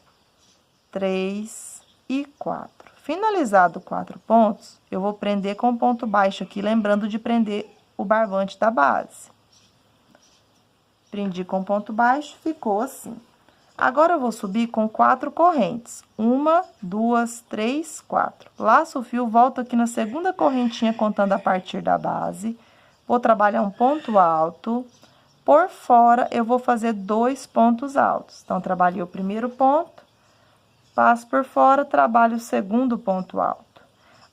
3 e 4. Finalizado 4 pontos, eu vou prender com ponto baixo aqui, lembrando de prender o barbante da base. Prendi com ponto baixo, ficou assim. Agora, eu vou subir com 4 correntes. 1, 2, 3, 4. Laço o fio, volto aqui na segunda correntinha, contando a partir da base. Vou trabalhar um ponto alto. Por fora, eu vou fazer 2 pontos altos. Então, trabalhei o primeiro ponto, passo por fora, trabalho o segundo ponto alto.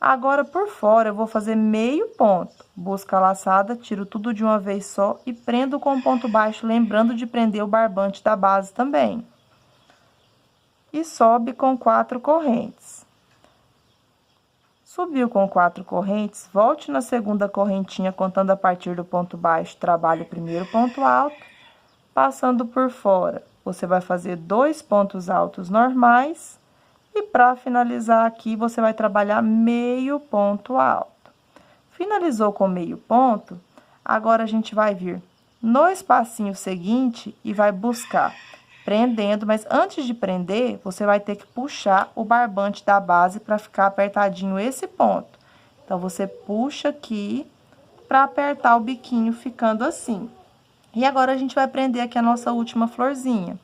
Agora, por fora, eu vou fazer meio ponto. Busco a laçada, tiro tudo de uma vez só e prendo com ponto baixo, lembrando de prender o barbante da base também. E sobe com 4 correntes. Subiu com 4 correntes, volte na segunda correntinha, contando a partir do ponto baixo, trabalhe o primeiro ponto alto, passando por fora. Você vai fazer 2 pontos altos normais e para finalizar aqui, você vai trabalhar meio ponto alto. Finalizou com meio ponto, agora a gente vai vir no espacinho seguinte e vai buscar prendendo, mas antes de prender, você vai ter que puxar o barbante da base para ficar apertadinho esse ponto. Então, você puxa aqui para apertar o biquinho, ficando assim. E agora, a gente vai prender aqui a nossa última florzinha.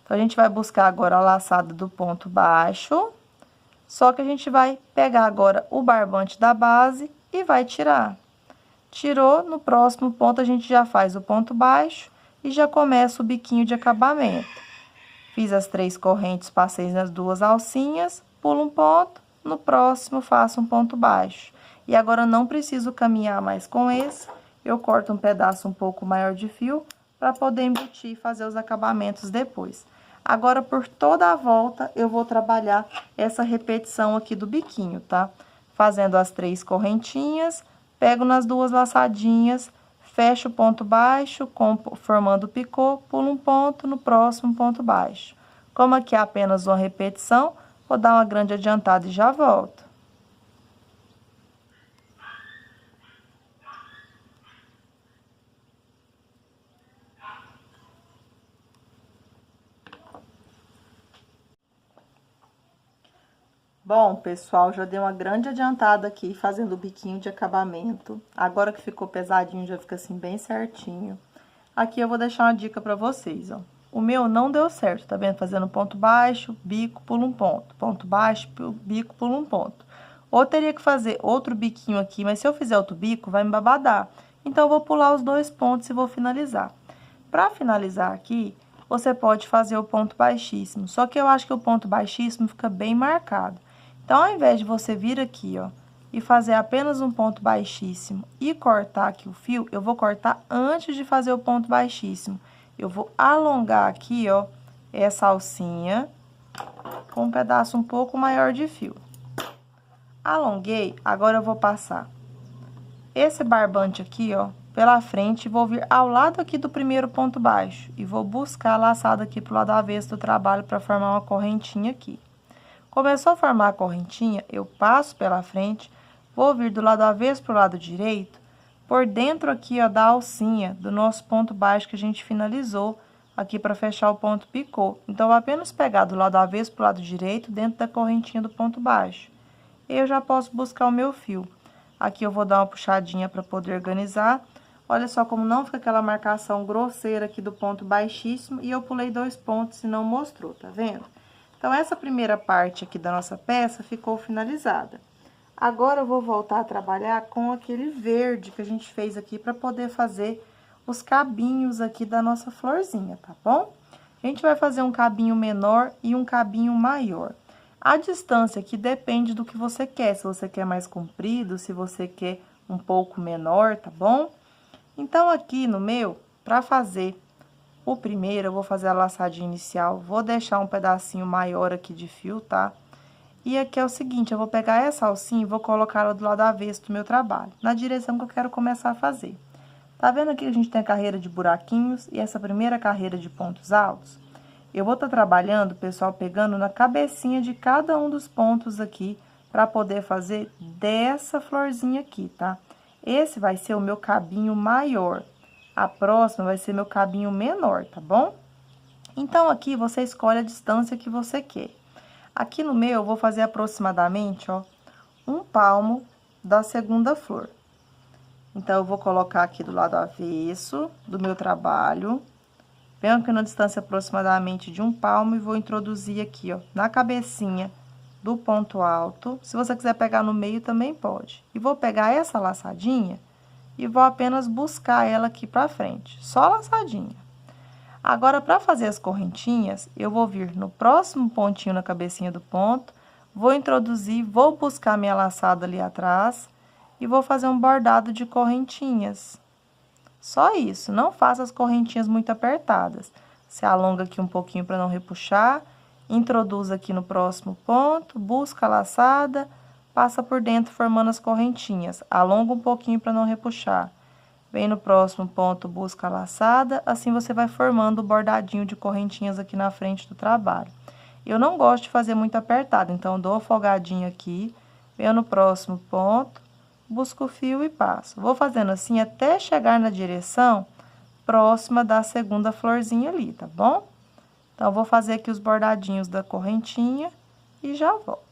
Então, a gente vai buscar agora a laçada do ponto baixo, só que a gente vai pegar agora o barbante da base e vai tirar. Tirou, no próximo ponto, a gente já faz o ponto baixo e já começa o biquinho de acabamento. Fiz as 3 correntes, passei nas 2 alcinhas, pulo um ponto, no próximo faço um ponto baixo. E agora eu não preciso caminhar mais com esse, eu corto um pedaço um pouco maior de fio para poder embutir e fazer os acabamentos depois. Agora, por toda a volta, eu vou trabalhar essa repetição aqui do biquinho, tá? Fazendo as 3 correntinhas, pego nas 2 laçadinhas, fecho o ponto baixo, formando o picô, pulo um ponto no próximo ponto baixo. Como aqui é apenas uma repetição, vou dar uma grande adiantada e já volto. Bom, pessoal, já dei uma grande adiantada aqui, fazendo o biquinho de acabamento. Agora que ficou pesadinho, já fica assim bem certinho. Aqui eu vou deixar uma dica pra vocês, ó. O meu não deu certo, tá vendo? Fazendo ponto baixo, bico, pulo um ponto. Ponto baixo, bico, pulo um ponto. Ou teria que fazer outro biquinho aqui, mas se eu fizer outro bico, vai me babadar. Então, eu vou pular os 2 pontos e vou finalizar. Pra finalizar aqui, você pode fazer o ponto baixíssimo. Só que eu acho que o ponto baixíssimo fica bem marcado. Então, ao invés de você vir aqui, ó, e fazer apenas um ponto baixíssimo e cortar aqui o fio, eu vou cortar antes de fazer o ponto baixíssimo. Eu vou alongar aqui, ó, essa alcinha com um pedaço um pouco maior de fio. Alonguei, agora eu vou passar esse barbante aqui, ó, pela frente, vou vir ao lado aqui do primeiro ponto baixo e vou buscar a laçada aqui pro lado avesso do trabalho para formar uma correntinha aqui. Começou a formar a correntinha, eu passo pela frente, vou vir do lado avesso pro lado direito, por dentro aqui, ó, da alcinha, do nosso ponto baixo que a gente finalizou, aqui para fechar o ponto picô. Então, eu vou apenas pegar do lado avesso pro lado direito, dentro da correntinha do ponto baixo. E eu já posso buscar o meu fio. Aqui eu vou dar uma puxadinha para poder organizar. Olha só como não fica aquela marcação grosseira aqui do ponto baixíssimo, e eu pulei 2 pontos e não mostrou, tá vendo? Então, essa primeira parte aqui da nossa peça ficou finalizada. Agora, eu vou voltar a trabalhar com aquele verde que a gente fez aqui para poder fazer os cabinhos aqui da nossa florzinha, tá bom? A gente vai fazer um cabinho menor e um cabinho maior. A distância aqui depende do que você quer, se você quer mais comprido, se você quer um pouco menor, tá bom? Então, aqui no meu, para fazer o primeiro, eu vou fazer a laçadinha inicial, vou deixar um pedacinho maior aqui de fio, tá? E aqui é o seguinte, eu vou pegar essa alcinha e vou colocar ela do lado avesso do meu trabalho, na direção que eu quero começar a fazer. Tá vendo aqui que a gente tem a carreira de buraquinhos e essa primeira carreira de pontos altos? Eu vou estar trabalhando, pessoal, pegando na cabecinha de cada um dos pontos aqui, para poder fazer dessa florzinha aqui, tá? Esse vai ser o meu cabinho maior. A próxima vai ser meu cabinho menor, tá bom? Então, aqui você escolhe a distância que você quer. Aqui no meu, eu vou fazer aproximadamente, ó, 1 palmo da segunda flor. Então, eu vou colocar aqui do lado avesso do meu trabalho. Venho aqui na distância aproximadamente de 1 palmo e vou introduzir aqui, ó, na cabecinha do ponto alto. Se você quiser pegar no meio, também pode. E vou pegar essa laçadinha e vou apenas buscar ela aqui pra frente, só laçadinha. Agora, para fazer as correntinhas, eu vou vir no próximo pontinho na cabecinha do ponto, vou introduzir, vou buscar minha laçada ali atrás e vou fazer um bordado de correntinhas. Só isso, não faça as correntinhas muito apertadas. Você alonga aqui um pouquinho para não repuxar, introduz aqui no próximo ponto, busca a laçada, passa por dentro formando as correntinhas, alonga um pouquinho para não repuxar. Vem no próximo ponto, busca a laçada, assim você vai formando o bordadinho de correntinhas aqui na frente do trabalho. Eu não gosto de fazer muito apertado, então, eu dou uma folgadinha aqui, venho no próximo ponto, busco o fio e passo. Vou fazendo assim até chegar na direção próxima da segunda florzinha ali, tá bom? Então, eu vou fazer aqui os bordadinhos da correntinha e já volto.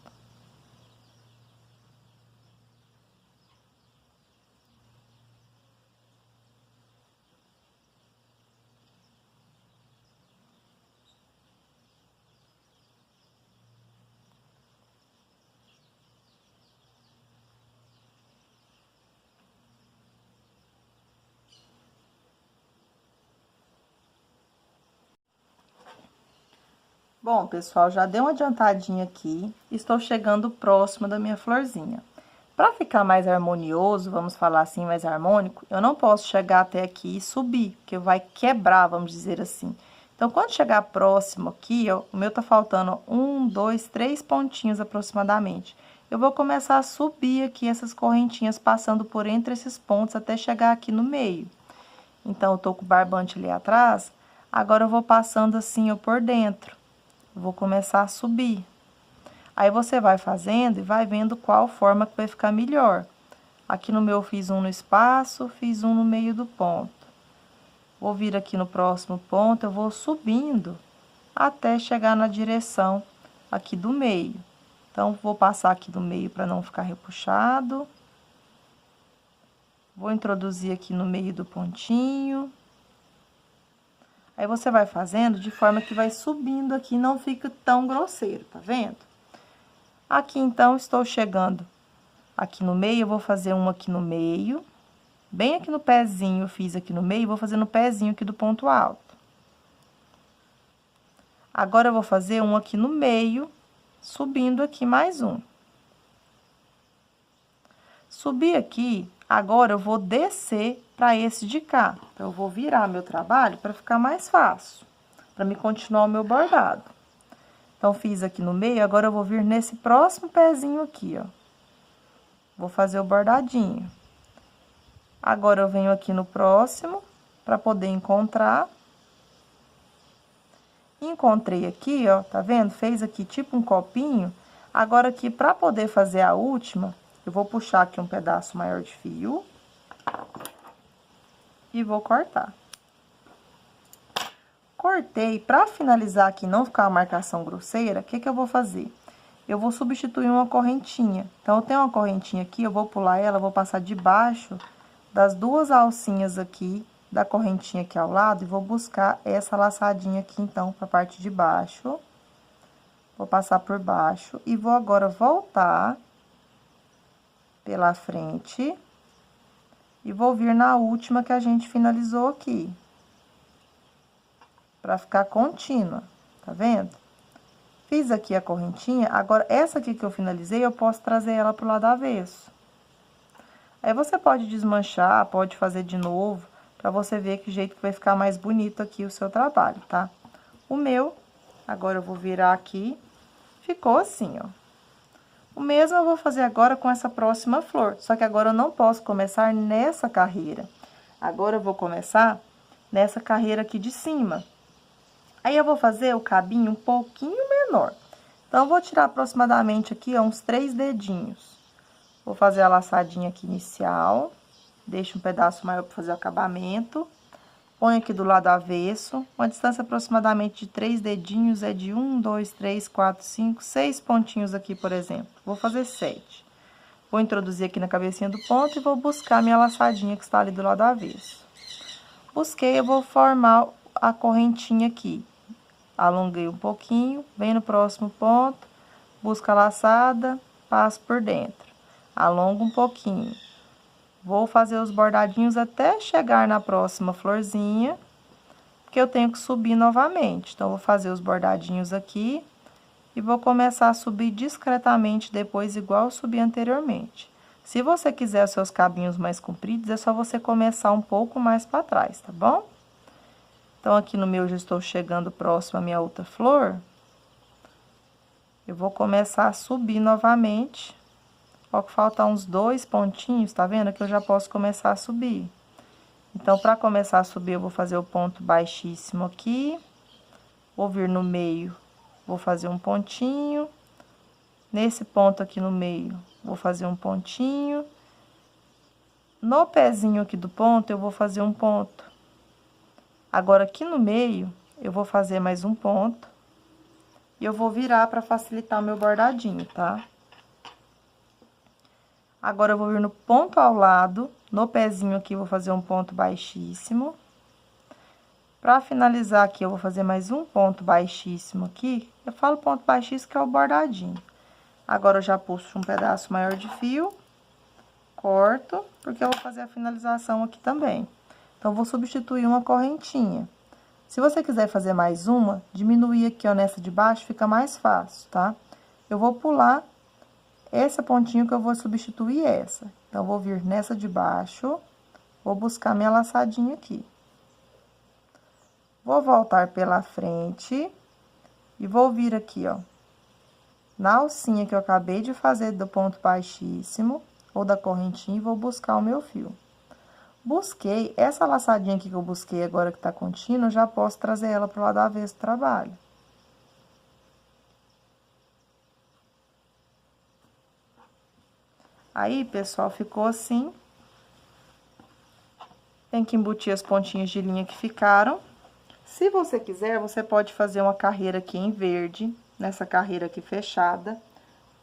Bom, pessoal, já dei uma adiantadinha aqui, estou chegando próxima da minha florzinha. Para ficar mais harmonioso, vamos falar assim, mais harmônico, eu não posso chegar até aqui e subir, porque vai quebrar, vamos dizer assim. Então, quando chegar próximo aqui, ó, o meu tá faltando 1, 2, 3 pontinhos aproximadamente. Eu vou começar a subir aqui essas correntinhas, passando por entre esses pontos até chegar aqui no meio. Então, eu tô com o barbante ali atrás, agora eu vou passando assim, ó, por dentro. Eu vou começar a subir. Aí, você vai fazendo e vai vendo qual forma que vai ficar melhor. Aqui no meu, eu fiz um no espaço, fiz um no meio do ponto. Vou vir aqui no próximo ponto, eu vou subindo até chegar na direção aqui do meio. Então, vou passar aqui do meio para não ficar repuxado. Vou introduzir aqui no meio do pontinho. Aí, você vai fazendo de forma que vai subindo aqui, não fica tão grosseiro, tá vendo? Aqui, então, estou chegando aqui no meio, eu vou fazer um aqui no meio. Bem aqui no pezinho, eu fiz aqui no meio, vou fazer no pezinho aqui do ponto alto. Agora, eu vou fazer um aqui no meio, subindo aqui mais um. Subi aqui, agora eu vou descer para esse de cá. Então, eu vou virar meu trabalho para ficar mais fácil, para me continuar o meu bordado. Então, fiz aqui no meio, agora eu vou vir nesse próximo pezinho aqui, ó. Vou fazer o bordadinho. Agora, eu venho aqui no próximo, para poder encontrar. Encontrei aqui, ó, tá vendo? Fez aqui tipo um copinho. Agora, aqui, para poder fazer a última, eu vou puxar aqui um pedaço maior de fio. E vou cortar. Cortei, para finalizar aqui, não ficar uma marcação grosseira, o que que eu vou fazer? Eu vou substituir uma correntinha. Então, eu tenho uma correntinha aqui, eu vou pular ela, vou passar debaixo das duas alcinhas aqui, da correntinha aqui ao lado, e vou buscar essa laçadinha aqui, então, pra parte de baixo. Vou passar por baixo e vou agora voltar pela frente e vou vir na última que a gente finalizou aqui. Pra ficar contínua, tá vendo? Fiz aqui a correntinha, agora essa aqui que eu finalizei, eu posso trazer ela pro lado avesso. Aí, você pode desmanchar, pode fazer de novo, pra você ver que jeito que vai ficar mais bonito aqui o seu trabalho, tá? O meu, agora eu vou virar aqui, ficou assim, ó. O mesmo eu vou fazer agora com essa próxima flor, só que agora eu não posso começar nessa carreira. Agora, eu vou começar nessa carreira aqui de cima. Aí, eu vou fazer o cabinho um pouquinho menor. Então, eu vou tirar aproximadamente aqui, ó, uns 3 dedinhos. Vou fazer a laçadinha aqui inicial. Deixo um pedaço maior para fazer o acabamento. Põe aqui do lado avesso. Uma distância aproximadamente de 3 dedinhos, é de 1, 2, 3, 4, 5, 6 pontinhos aqui, por exemplo. Vou fazer 7. Vou introduzir aqui na cabecinha do ponto e vou buscar minha laçadinha que está ali do lado avesso. Busquei, eu vou formar a correntinha aqui. Alonguei um pouquinho, vem no próximo ponto, busca a laçada, passo por dentro. Alongo um pouquinho. Vou fazer os bordadinhos até chegar na próxima florzinha, porque eu tenho que subir novamente. Então, vou fazer os bordadinhos aqui e vou começar a subir discretamente depois, igual eu subi anteriormente. Se você quiser os seus cabinhos mais compridos, é só você começar um pouco mais para trás, tá bom? Então, aqui no meu, já estou chegando próximo à minha outra flor. Eu vou começar a subir novamente. Ó, que falta uns 2 pontinhos, tá vendo? Que eu já posso começar a subir. Então, para começar a subir, eu vou fazer o ponto baixíssimo aqui. Vou vir no meio, vou fazer um pontinho. Nesse ponto aqui no meio, vou fazer um pontinho. No pezinho aqui do ponto, eu vou fazer um ponto. Agora, aqui no meio, eu vou fazer mais um ponto. E eu vou virar para facilitar o meu bordadinho, tá? Agora, eu vou vir no ponto ao lado, no pezinho aqui, eu vou fazer um ponto baixíssimo. Pra finalizar aqui, eu vou fazer mais um ponto baixíssimo aqui. Eu falo ponto baixíssimo, que é o bordadinho. Agora, eu já puxo um pedaço maior de fio, corto, porque eu vou fazer a finalização aqui também. Então, vou substituir uma correntinha. Se você quiser fazer mais uma, diminuir aqui, ó, nessa de baixo, fica mais fácil, tá? Eu vou pular essa pontinha que eu vou substituir essa. Então, vou vir nessa de baixo, vou buscar minha laçadinha aqui. Vou voltar pela frente e vou vir aqui, ó, na alcinha que eu acabei de fazer do ponto baixíssimo, ou da correntinha, e vou buscar o meu fio. Busquei, essa laçadinha aqui que eu busquei agora que tá contínua, eu já posso trazer ela pro lado avesso do trabalho. Aí, pessoal, ficou assim. Tem que embutir as pontinhas de linha que ficaram. Se você quiser, você pode fazer uma carreira aqui em verde, nessa carreira aqui fechada.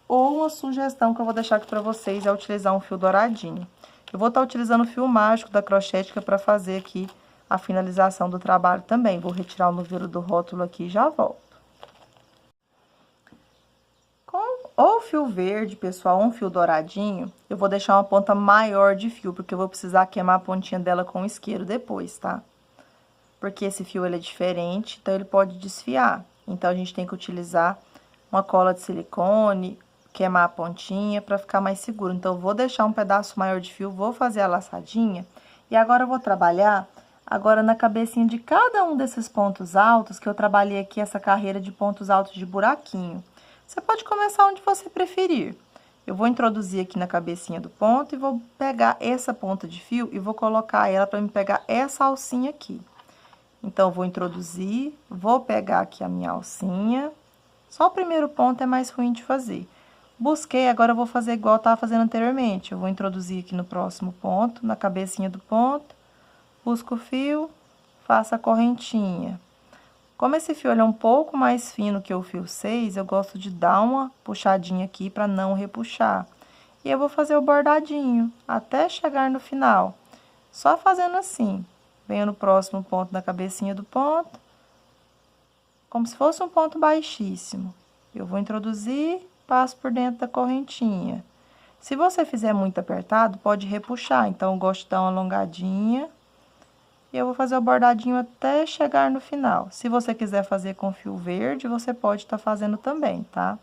Ou uma sugestão que eu vou deixar aqui pra vocês é utilizar um fio douradinho. Eu vou estar utilizando o fio mágico da Crochética para fazer aqui a finalização do trabalho também. Vou retirar o novelo do rótulo aqui e já volto. Com o fio verde, pessoal, um fio douradinho, eu vou deixar uma ponta maior de fio, porque eu vou precisar queimar a pontinha dela com o isqueiro depois, tá? Porque esse fio, ele é diferente, então ele pode desfiar. Então, a gente tem que utilizar uma cola de silicone, queimar a pontinha para ficar mais seguro. Então, eu vou deixar um pedaço maior de fio, vou fazer a laçadinha. E agora, eu vou trabalhar agora na cabecinha de cada um desses pontos altos, que eu trabalhei aqui essa carreira de pontos altos de buraquinho. Você pode começar onde você preferir. Eu vou introduzir aqui na cabecinha do ponto e vou pegar essa ponta de fio e vou colocar ela para me pegar essa alcinha aqui. Então, vou introduzir, vou pegar aqui a minha alcinha. Só o primeiro ponto é mais ruim de fazer. Busquei, agora eu vou fazer igual eu estava fazendo anteriormente. Eu vou introduzir aqui no próximo ponto, na cabecinha do ponto, busco o fio, faço a correntinha. Como esse fio é um pouco mais fino que o fio 6, eu gosto de dar uma puxadinha aqui para não repuxar. E eu vou fazer o bordadinho até chegar no final. Só fazendo assim. Venho no próximo ponto da cabecinha do ponto, como se fosse um ponto baixíssimo. Eu vou introduzir, passo por dentro da correntinha. Se você fizer muito apertado, pode repuxar. Então, eu gosto de dar uma alongadinha. E eu vou fazer o bordadinho até chegar no final. Se você quiser fazer com fio verde, você pode estar fazendo também, tá?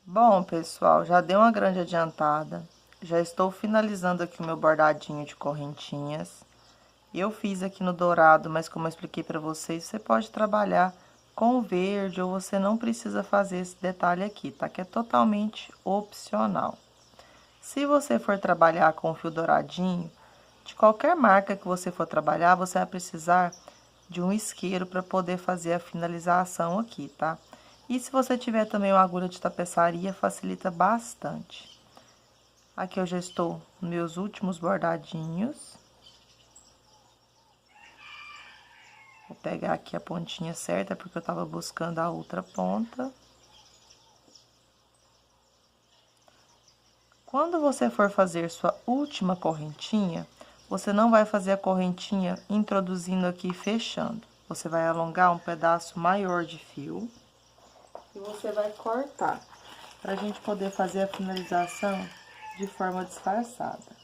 Bom, pessoal, já dei uma grande adiantada. Já estou finalizando aqui o meu bordadinho de correntinhas. Eu fiz aqui no dourado, mas como eu expliquei para vocês, você pode trabalhar com o verde ou você não precisa fazer esse detalhe aqui, tá? Que é totalmente opcional. Se você for trabalhar com o fio douradinho, de qualquer marca que você for trabalhar, você vai precisar de um isqueiro para poder fazer a finalização aqui, tá? E se você tiver também uma agulha de tapeçaria, facilita bastante. Aqui eu já estou nos meus últimos bordadinhos. Vou pegar aqui a pontinha certa, porque eu tava buscando a outra ponta. Quando você for fazer sua última correntinha, você não vai fazer a correntinha introduzindo aqui e fechando. Você vai alongar um pedaço maior de fio e você vai cortar, pra gente poder fazer a finalização de forma disfarçada.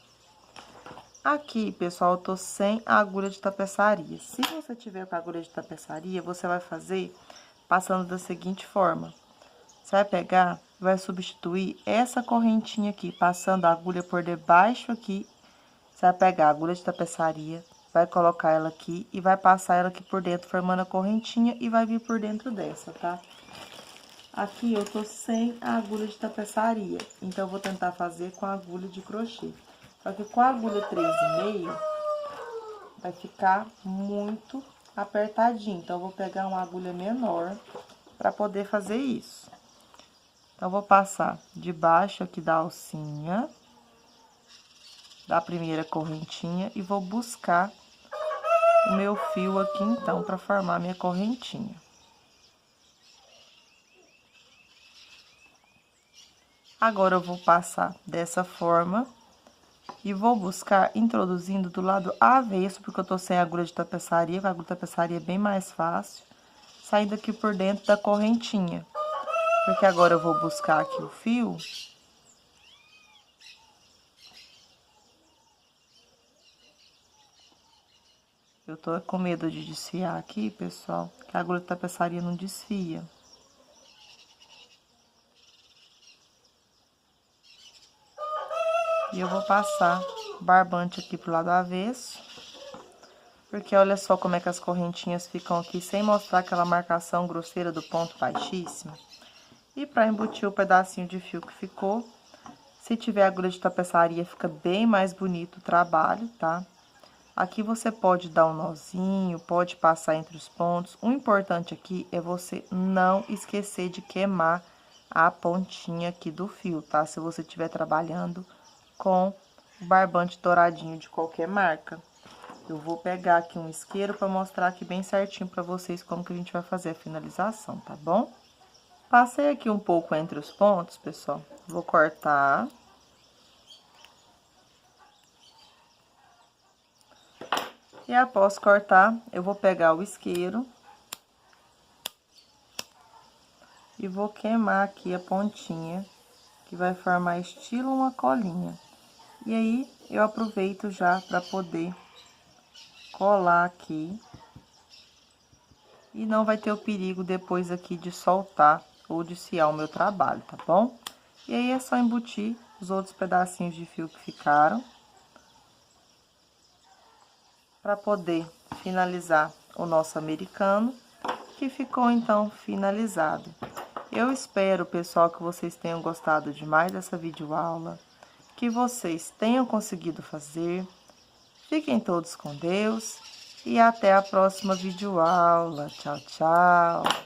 Aqui, pessoal, eu tô sem a agulha de tapeçaria. Se você tiver com a agulha de tapeçaria, você vai fazer passando da seguinte forma. Você vai pegar, vai substituir essa correntinha aqui, passando a agulha por debaixo aqui. Você vai pegar a agulha de tapeçaria, vai colocar ela aqui e vai passar ela aqui por dentro, formando a correntinha e vai vir por dentro dessa, tá? Aqui eu tô sem a agulha de tapeçaria, então eu vou tentar fazer com a agulha de crochê. Só que com a agulha 3,5 vai ficar muito apertadinho. Então, eu vou pegar uma agulha menor para poder fazer isso. Então, eu vou passar debaixo aqui da alcinha, da primeira correntinha, e vou buscar o meu fio aqui, então, para formar minha correntinha. Agora, eu vou passar dessa forma. E vou buscar introduzindo do lado avesso, porque eu tô sem agulha de tapeçaria, com a agulha de tapeçaria é bem mais fácil. Saindo aqui por dentro da correntinha. Porque agora eu vou buscar aqui o fio Eu tô com medo de desfiar aqui, pessoal, que a agulha de tapeçaria não desfia. E eu vou passar barbante aqui pro lado avesso. Porque olha só como é que as correntinhas ficam aqui, sem mostrar aquela marcação grosseira do ponto baixíssimo. E para embutir o pedacinho de fio que ficou, se tiver agulha de tapeçaria, fica bem mais bonito o trabalho, tá? Aqui você pode dar um nozinho, pode passar entre os pontos. O importante aqui é você não esquecer de queimar a pontinha aqui do fio, tá? Se você estiver trabalhando com o barbante douradinho de qualquer marca. Eu vou pegar aqui um isqueiro para mostrar aqui bem certinho para vocês como que a gente vai fazer a finalização, tá bom? Passei aqui um pouco entre os pontos, pessoal. Vou cortar. E após cortar, eu vou pegar o isqueiro. E vou queimar aqui a pontinha, que vai formar estilo uma colinha. E aí, eu aproveito já para poder colar aqui. E não vai ter o perigo depois aqui de soltar ou desfiar o meu trabalho, tá bom? E aí, é só embutir os outros pedacinhos de fio que ficaram. Para poder finalizar o nosso americano, que ficou, então, finalizado. Eu espero, pessoal, que vocês tenham gostado demais dessa videoaula, que vocês tenham conseguido fazer. Fiquem todos com Deus e até a próxima videoaula. Tchau, tchau!